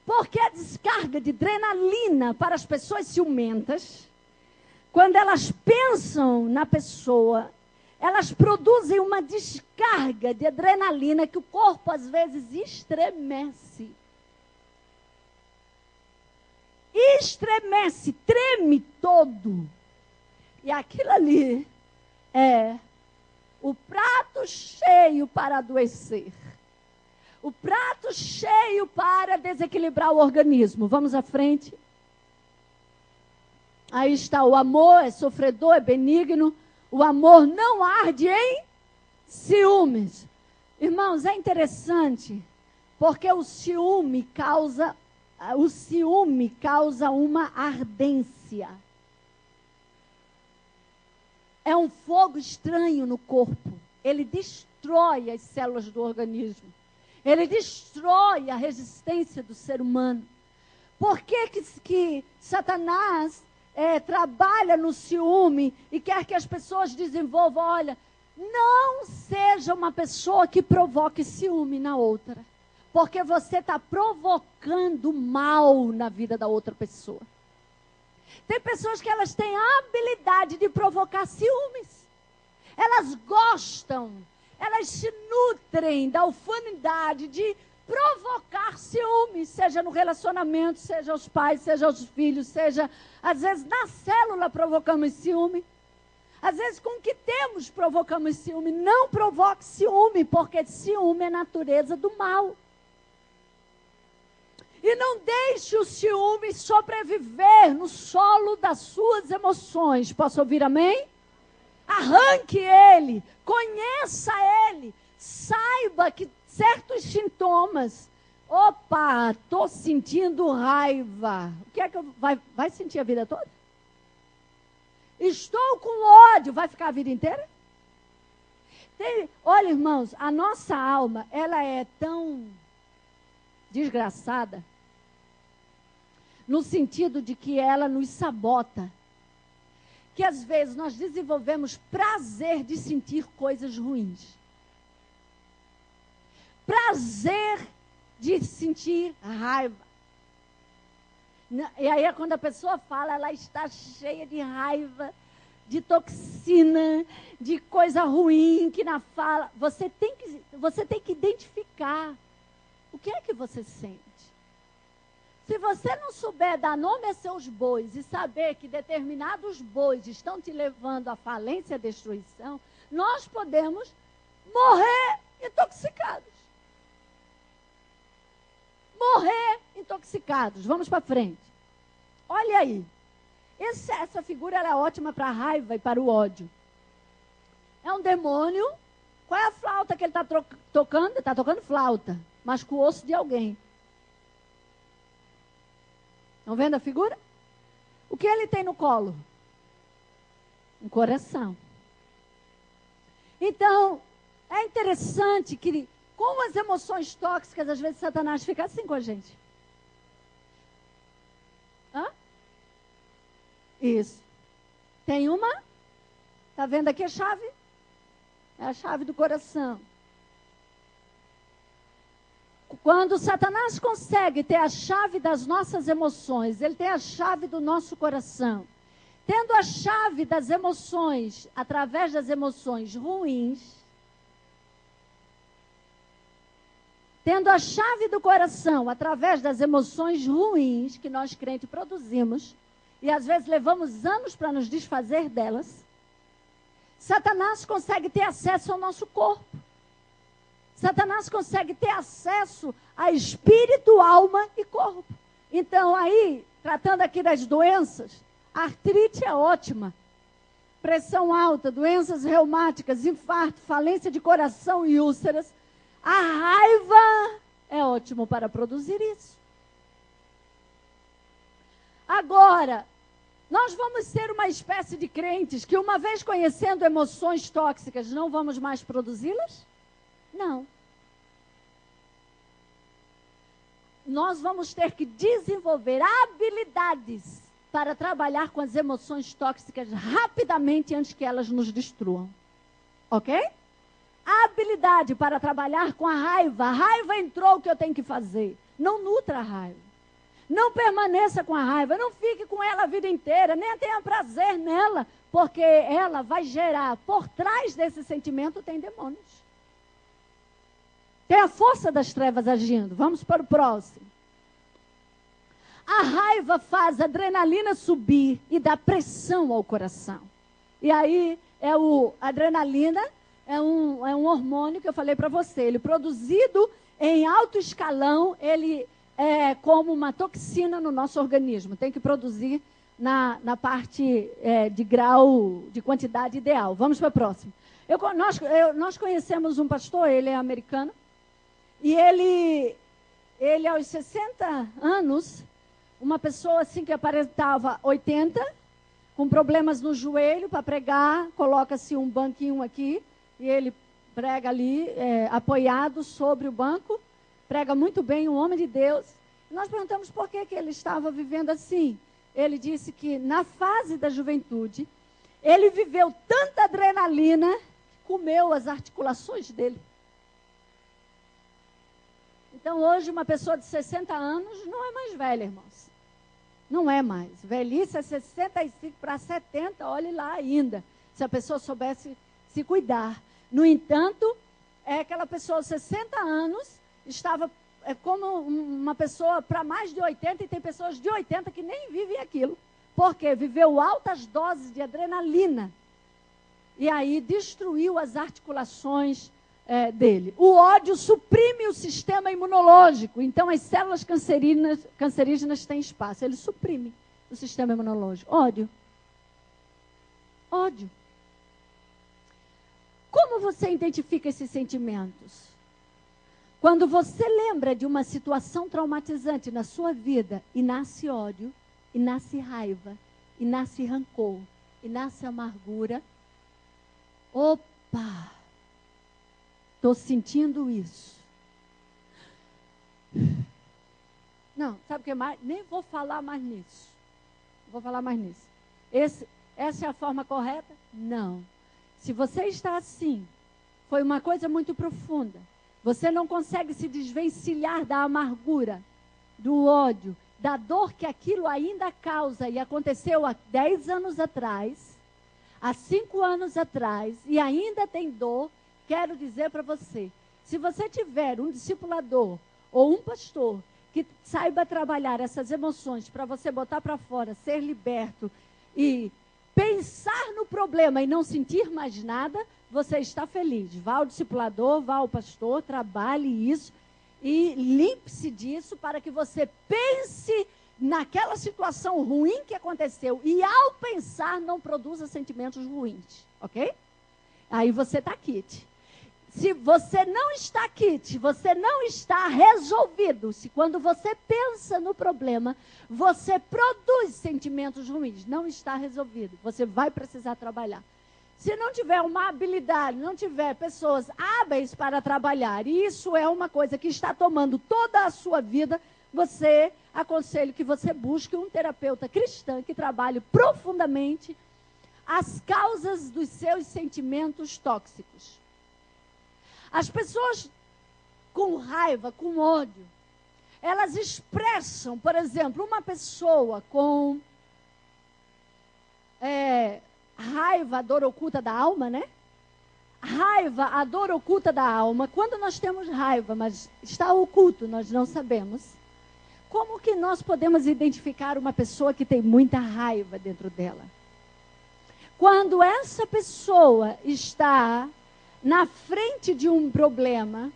Porque a descarga de adrenalina para as pessoas ciumentas, quando elas pensam na pessoa, elas produzem uma descarga de adrenalina que o corpo às vezes estremece. Estremece, treme todo. E aquilo ali é o prato cheio para adoecer. o prato cheio para desequilibrar o organismo. Vamos à frente. Aí está o amor, é sofredor, é benigno. O amor não arde em ciúmes. Irmãos, é interessante, porque o ciúme causa uma ardência. É um fogo estranho no corpo. Ele destrói as células do organismo. Ele destrói a resistência do ser humano. Por que Satanás trabalha no ciúme e quer que as pessoas desenvolvam? Olha, não seja uma pessoa que provoque ciúme na outra. Porque você está provocando mal na vida da outra pessoa. Tem pessoas que elas têm a habilidade de provocar ciúmes. Elas gostam, elas se nutrem da ufanidade de provocar ciúmes, seja no relacionamento, seja aos pais, seja aos filhos, seja, às vezes, na célula provocamos ciúme. Às vezes, com o que temos, provocamos ciúme. Não provoque ciúme, porque ciúme é natureza do mal. E não deixe o ciúme sobreviver no solo das suas emoções. Posso ouvir amém? Arranque ele, conheça ele, saiba que certos sintomas. Opa, estou sentindo raiva. O que é que vai sentir a vida toda? Estou com ódio, vai ficar a vida inteira? Olha, irmãos, a nossa alma, ela é tão desgraçada, no sentido de que ela nos sabota, que às vezes nós desenvolvemos prazer de sentir coisas ruins. Prazer de sentir raiva. E aí, quando a pessoa fala, ela está cheia de raiva, de toxina, de coisa ruim que na fala. Você tem que identificar o que é que você sente. Se você não souber dar nome a seus bois e saber que determinados bois estão te levando à falência e à destruição, nós podemos morrer intoxicados. Morrer intoxicados. Vamos para frente. Olha aí. Essa figura era ótima para a raiva e para o ódio. É um demônio. Qual é a flauta que ele está tocando? Ele está tocando flauta, mas com o osso de alguém. Estão vendo a figura? O que ele tem no colo? Um coração. Então, é interessante que, com as emoções tóxicas, às vezes Satanás fica assim com a gente. Hã? Isso. Tem uma? Está vendo aqui a chave? É a chave do coração. Quando Satanás consegue ter a chave das nossas emoções, ele tem a chave do nosso coração. Tendo a chave das emoções, através das emoções ruins, tendo a chave do coração, através das emoções ruins que nós crentes produzimos, e às vezes levamos anos para nos desfazer delas, Satanás consegue ter acesso ao nosso corpo. Satanás consegue ter acesso a espírito, alma e corpo. Então aí, tratando aqui das doenças, a artrite é ótima. Pressão alta, doenças reumáticas, infarto, falência de coração e úlceras. A raiva é ótimo para produzir isso. Agora, nós vamos ser uma espécie de crentes que, uma vez conhecendo emoções tóxicas, não vamos mais produzi-las? Não. Nós vamos ter que desenvolver habilidades para trabalhar com as emoções tóxicas rapidamente antes que elas nos destruam. Ok? Habilidade para trabalhar com a raiva. A raiva entrou, o que eu tenho que fazer? Não nutra a raiva. Não permaneça com a raiva. Não fique com ela a vida inteira. Nem tenha prazer nela. Porque ela vai gerar, por trás desse sentimento, tem demônios. Tem a força das trevas agindo. Vamos para o próximo. A raiva faz a adrenalina subir e dá pressão ao coração. E aí é a adrenalina é um hormônio que eu falei para você. Ele produzido em alto escalão, ele é como uma toxina no nosso organismo. Tem que produzir na parte de grau, de quantidade ideal. Vamos para o próximo. Nós conhecemos um pastor, ele é americano, e ele aos 60 anos, uma pessoa assim que aparentava 80, com problemas no joelho para pregar, coloca-se um banquinho aqui, e ele prega ali, apoiado sobre o banco, prega muito bem, um homem de Deus. Nós perguntamos por que ele estava vivendo assim. Ele disse que na fase da juventude, ele viveu tanta adrenalina, que comeu as articulações dele. Então hoje uma pessoa de 60 anos não é mais velha, irmãos. Não é mais. Velhice é 65 para 70, olhe lá ainda. Se a pessoa soubesse se cuidar. No entanto, aquela pessoa de 60 anos estava como uma pessoa para mais de 80, e tem pessoas de 80 que nem vivem aquilo. Porque viveu altas doses de adrenalina. E aí destruiu as articulações dele. O ódio suprime o sistema imunológico. Então as células cancerígenas têm espaço. Ele suprime o sistema imunológico. Ódio. Ódio. Como você identifica esses sentimentos? Quando você lembra de uma situação traumatizante na sua vida e nasce ódio, e nasce raiva, e nasce rancor, e nasce amargura. Opa! Estou sentindo isso. Não, sabe o que mais? Nem vou falar mais nisso. Vou falar mais nisso. Essa é a forma correta? Não. Se você está assim, foi uma coisa muito profunda. Você não consegue se desvencilhar da amargura, do ódio, da dor que aquilo ainda causa. E aconteceu há 10 anos atrás, há 5 anos atrás, e ainda tem dor. Quero dizer para você, se você tiver um discipulador ou um pastor que saiba trabalhar essas emoções para você botar para fora, ser liberto e pensar no problema e não sentir mais nada, você está feliz. Vá ao discipulador, vá ao pastor, trabalhe isso e limpe-se disso para que você pense naquela situação ruim que aconteceu e ao pensar não produza sentimentos ruins, ok? Aí você está quite. Se você não está quite, você não está resolvido, se quando você pensa no problema, você produz sentimentos ruins, não está resolvido, você vai precisar trabalhar. Se não tiver uma habilidade, não tiver pessoas hábeis para trabalhar, e isso é uma coisa que está tomando toda a sua vida, aconselho que você busque um terapeuta cristão que trabalhe profundamente as causas dos seus sentimentos tóxicos. As pessoas com raiva, com ódio, elas expressam, por exemplo, uma pessoa com raiva, a dor oculta da alma, né? Raiva, a dor oculta da alma. Quando nós temos raiva, mas está oculto, nós não sabemos. Como que nós podemos identificar uma pessoa que tem muita raiva dentro dela? Quando essa pessoa está na frente de um problema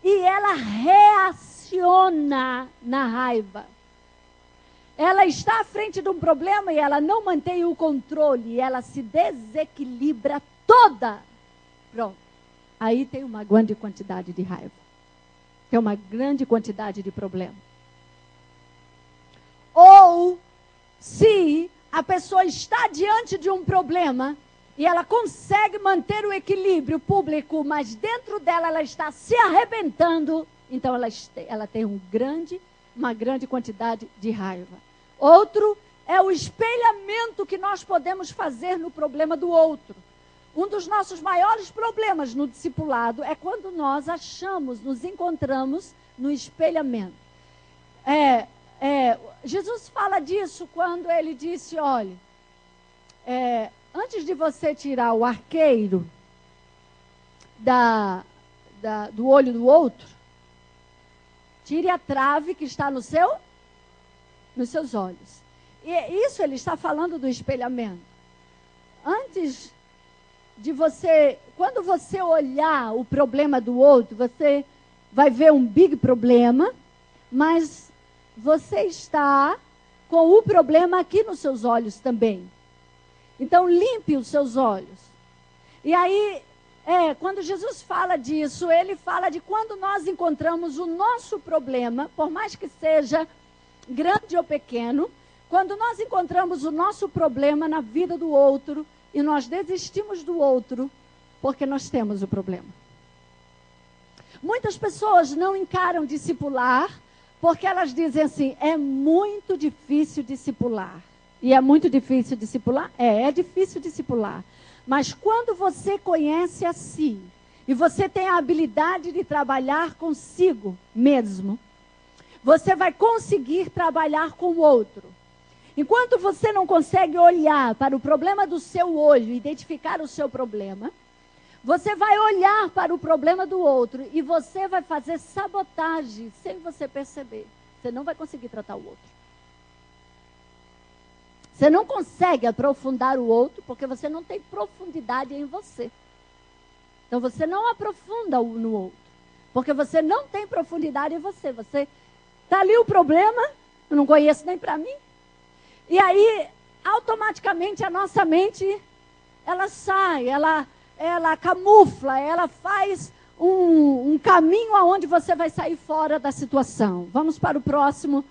e ela reaciona na raiva. Ela está à frente de um problema e ela não mantém o controle, ela se desequilibra toda. Pronto. Aí tem uma grande quantidade de raiva. Tem uma grande quantidade de problema. Ou, se a pessoa está diante de um problema e ela consegue manter o equilíbrio público, mas dentro dela ela está se arrebentando, então ela tem uma grande quantidade de raiva. Outro é o espelhamento que nós podemos fazer no problema do outro. Um dos nossos maiores problemas no discipulado é quando nós nos encontramos no espelhamento. Jesus fala disso quando ele disse, olha, antes de você tirar o arqueiro do olho do outro, tire a trave que está nos seus olhos. E isso ele está falando do espelhamento. Antes de você, quando você olhar o problema do outro, você vai ver um big problema, mas você está com o problema aqui nos seus olhos também. Então, limpe os seus olhos. E aí, quando Jesus fala disso, ele fala de quando nós encontramos o nosso problema, por mais que seja grande ou pequeno, quando nós encontramos o nosso problema na vida do outro e nós desistimos do outro porque nós temos o problema. Muitas pessoas não encaram discipular porque elas dizem assim, é muito difícil discipular. E é muito difícil discipular? É difícil discipular. Mas quando você conhece a si e você tem a habilidade de trabalhar consigo mesmo, você vai conseguir trabalhar com o outro. Enquanto você não consegue olhar para o problema do seu olho, identificar o seu problema, você vai olhar para o problema do outro e você vai fazer sabotagem sem você perceber. Você não vai conseguir tratar o outro. Você não consegue aprofundar o outro porque você não tem profundidade em você. Então você não aprofunda no outro. Porque você não tem profundidade em você. Você está ali o problema, eu não conheço nem para mim. E aí, automaticamente, a nossa mente, ela sai, ela camufla, ela faz um caminho aonde você vai sair fora da situação. Vamos para o próximo.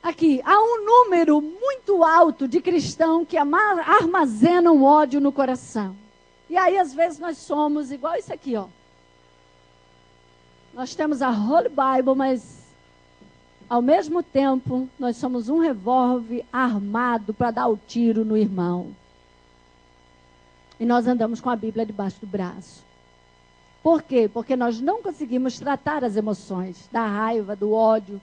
Aqui, há um número muito alto de cristãos que armazenam ódio no coração. E aí, às vezes, nós somos igual isso aqui, ó. Nós temos a Holy Bible, mas, ao mesmo tempo, nós somos um revólver armado para dar o tiro no irmão. E nós andamos com a Bíblia debaixo do braço. Por quê? Porque nós não conseguimos tratar as emoções, da raiva, do ódio.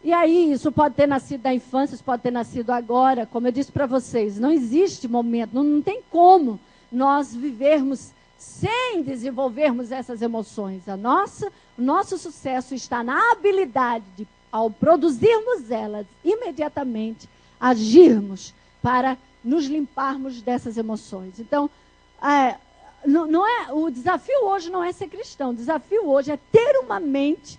E aí, isso pode ter nascido da infância, isso pode ter nascido agora. Como eu disse para vocês, não existe momento, não tem como nós vivermos sem desenvolvermos essas emoções. O nosso sucesso está na habilidade de, ao produzirmos elas, imediatamente agirmos para nos limparmos dessas emoções. Então, o desafio hoje não é ser cristão. O desafio hoje é ter uma mente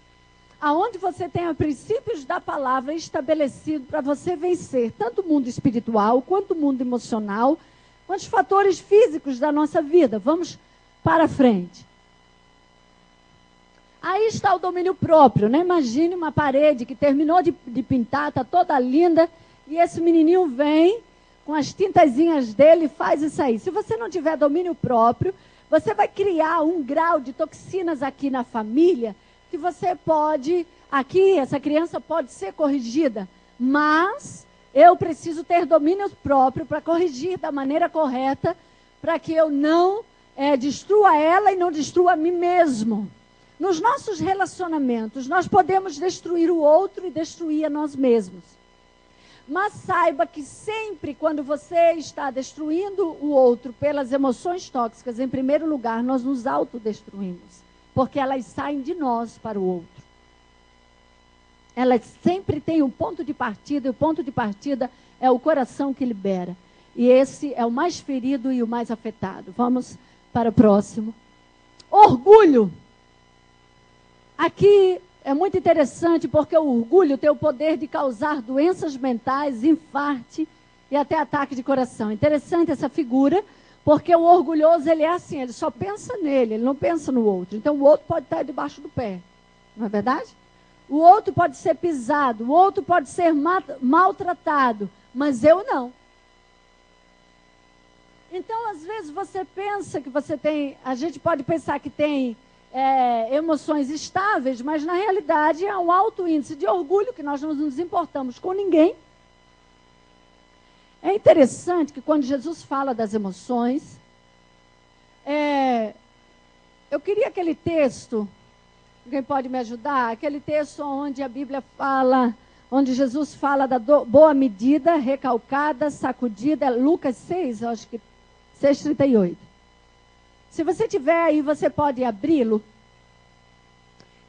aonde você tenha princípios da palavra estabelecido para você vencer tanto o mundo espiritual, quanto o mundo emocional, quanto os fatores físicos da nossa vida. Vamos para frente. Aí está o domínio próprio, né? Imagine uma parede que terminou de pintar, está toda linda, e esse menininho vem com as tintazinhas dele e faz isso aí. Se você não tiver domínio próprio, você vai criar um grau de toxinas aqui na família que você pode, aqui, essa criança pode ser corrigida, mas eu preciso ter domínio próprio para corrigir da maneira correta, para que eu não destrua ela e não destrua a mim mesmo. Nos nossos relacionamentos, nós podemos destruir o outro e destruir a nós mesmos. Mas saiba que sempre quando você está destruindo o outro pelas emoções tóxicas, em primeiro lugar, nós nos autodestruímos. Porque elas saem de nós para o outro. Elas sempre têm um ponto de partida, e o ponto de partida é o coração que libera. E esse é o mais ferido e o mais afetado. Vamos para o próximo. Orgulho. Aqui é muito interessante porque o orgulho tem o poder de causar doenças mentais, infarte e até ataque de coração. Interessante essa figura, porque o orgulhoso, ele é assim, ele só pensa nele, ele não pensa no outro. Então o outro pode estar debaixo do pé, não é verdade? O outro pode ser pisado, o outro pode ser maltratado, mas eu não. Então, às vezes, você pensa que você tem... A gente pode pensar que tem emoções estáveis, mas, na realidade, é um alto índice de orgulho, que nós não nos importamos com ninguém. É interessante que, quando Jesus fala das emoções, eu queria aquele texto, alguém pode me ajudar? Aquele texto onde a Bíblia fala... Onde Jesus fala da boa medida, recalcada, sacudida, Lucas 6, eu acho que 6,38. Se você tiver aí, você pode abri-lo.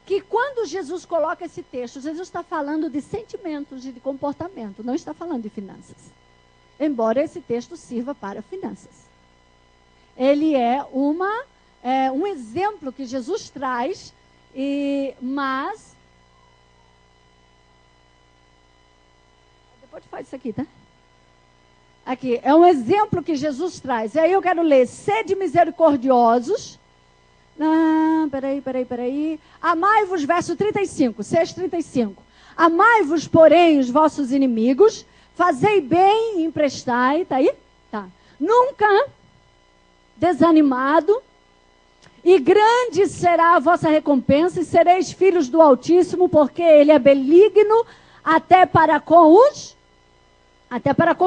Que quando Jesus coloca esse texto, Jesus está falando de sentimentos e de comportamento, não está falando de finanças. Embora esse texto sirva para finanças. ele é um exemplo que Jesus traz, mas... Depois faz isso aqui, tá? Aqui, é um exemplo que Jesus traz. E aí eu quero ler: sede misericordiosos. Peraí. Amai-vos, verso 35, 6:35. Amai-vos, porém, os vossos inimigos, fazei bem e emprestai. Tá aí? Tá. Nunca desanimado, e grande será a vossa recompensa, e sereis filhos do Altíssimo, porque Ele é benigno até para com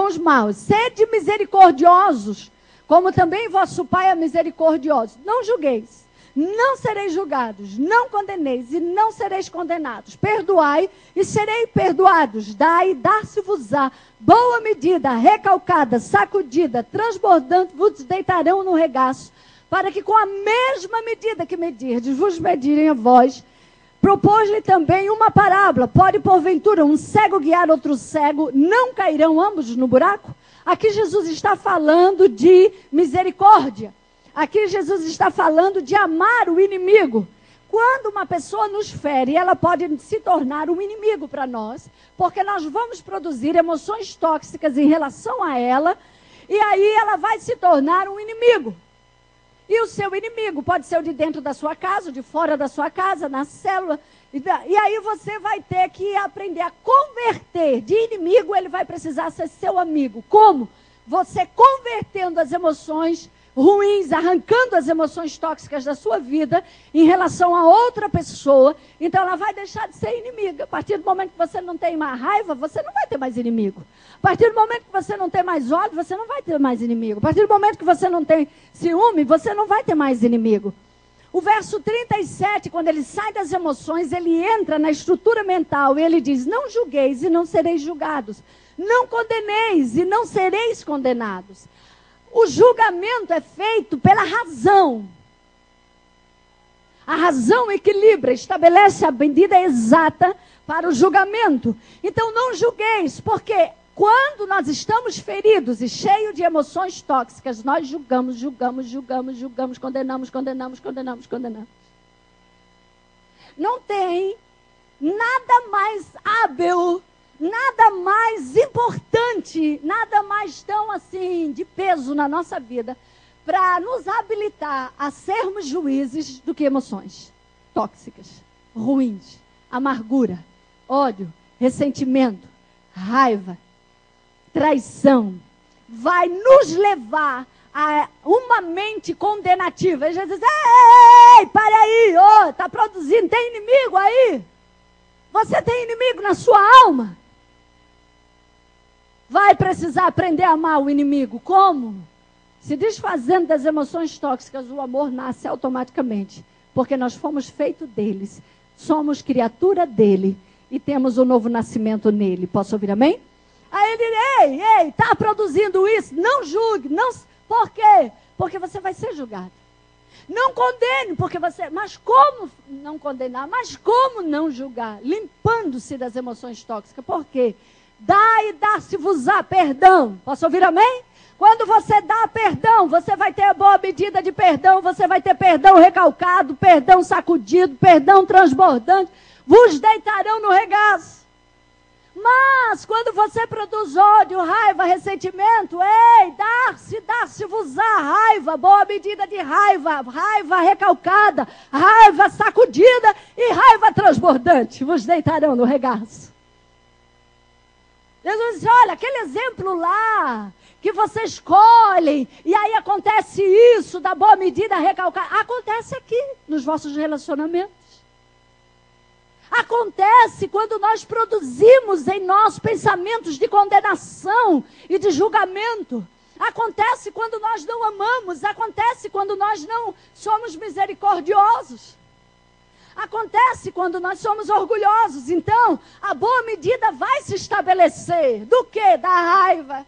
os maus. Sede misericordiosos, como também vosso Pai é misericordioso. Não julgueis, não sereis julgados, não condeneis e não sereis condenados. Perdoai e serei perdoados. Dai e dar-se-vos-á boa medida, recalcada, sacudida, transbordante, vos deitarão no regaço, para que com a mesma medida que medirdes, vos medirem a vós. Propôs-lhe também uma parábola: pode porventura um cego guiar outro cego, não cairão ambos no buraco? Aqui Jesus está falando de misericórdia. Aqui Jesus está falando de amar o inimigo. Quando uma pessoa nos fere, ela pode se tornar um inimigo para nós, porque nós vamos produzir emoções tóxicas em relação a ela, e aí ela vai se tornar um inimigo. E o seu inimigo pode ser o de dentro da sua casa, o de fora da sua casa, na célula. E aí você vai ter que aprender a converter. De inimigo, ele vai precisar ser seu amigo. Como? Você convertendo as emoções ruins, arrancando as emoções tóxicas da sua vida em relação a outra pessoa. Então ela vai deixar de ser inimiga. A partir do momento que você não tem mais raiva, você não vai ter mais inimigo. A partir do momento que você não tem mais ódio, você não vai ter mais inimigo. A partir do momento que você não tem ciúme, você não vai ter mais inimigo. O verso 37, quando ele sai das emoções, ele entra na estrutura mental e ele diz: não julgueis e não sereis julgados. Não condeneis e não sereis condenados. O julgamento é feito pela razão. A razão equilibra, estabelece a medida exata para o julgamento. Então não julgueis, porque quando nós estamos feridos e cheios de emoções tóxicas, nós julgamos, condenamos. Não tem nada mais hábil, nada mais importante, nada mais tão assim de peso na nossa vida para nos habilitar a sermos juízes do que emoções tóxicas, ruins, amargura, ódio, ressentimento, raiva, traição. Vai nos levar a uma mente condenativa. Às vezes, ei, para aí, tá produzindo, tem inimigo aí? Você tem inimigo na sua alma? Vai precisar aprender a amar o inimigo. Como? Se desfazendo das emoções tóxicas, o amor nasce automaticamente. Porque nós fomos feitos deles. Somos criatura dele. E temos o novo nascimento nele. Posso ouvir amém? Aí ele, ei, está produzindo isso? Não julgue. Não, por quê? Porque você vai ser julgado. Não condene, porque você... Mas como não condenar? Mas como não julgar? Limpando-se das emoções tóxicas. Por quê? Dá e dá-se-vos-á perdão. Posso ouvir amém? Quando você dá perdão, você vai ter a boa medida de perdão. Você vai ter perdão recalcado, perdão sacudido, perdão transbordante. Vos deitarão no regaço. Mas quando você produz ódio, raiva, ressentimento, ei, dar-se-vos-á raiva, boa medida de raiva, raiva recalcada, raiva sacudida e raiva transbordante, vos deitarão no regaço. Jesus disse: olha, aquele exemplo lá, que vocês colhem, e aí acontece isso, da boa medida recalcada, acontece aqui, nos vossos relacionamentos. Acontece quando nós produzimos em nós pensamentos de condenação e de julgamento. Acontece quando nós não amamos. Acontece quando nós não somos misericordiosos. Acontece quando nós somos orgulhosos. Então, a boa medida vai se estabelecer. Do quê? Da raiva.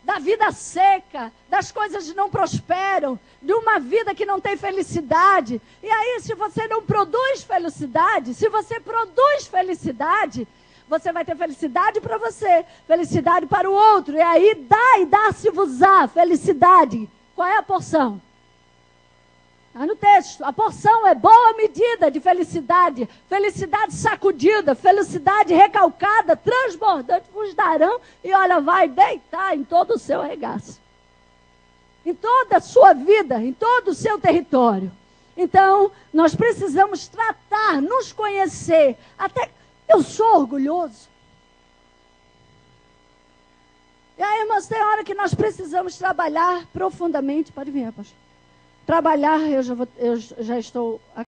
Da vida seca, das coisas que não prosperam, de uma vida que não tem felicidade. E aí, se você não produz felicidade, se você produz felicidade, você vai ter felicidade para você, felicidade para o outro. E aí, dá e dá-se-vos-á felicidade. qual é a porção? Está no texto. A porção é boa medida de felicidade, felicidade sacudida, felicidade recalcada, transbordante, vos darão, e olha, vai deitar em todo o seu regaço. Em toda a sua vida, em todo o seu território. Então, nós precisamos tratar, nos conhecer. Até eu sou orgulhoso. E aí, irmãos, tem hora que nós precisamos trabalhar profundamente. Pode vir, pastor. Trabalhar, eu já estou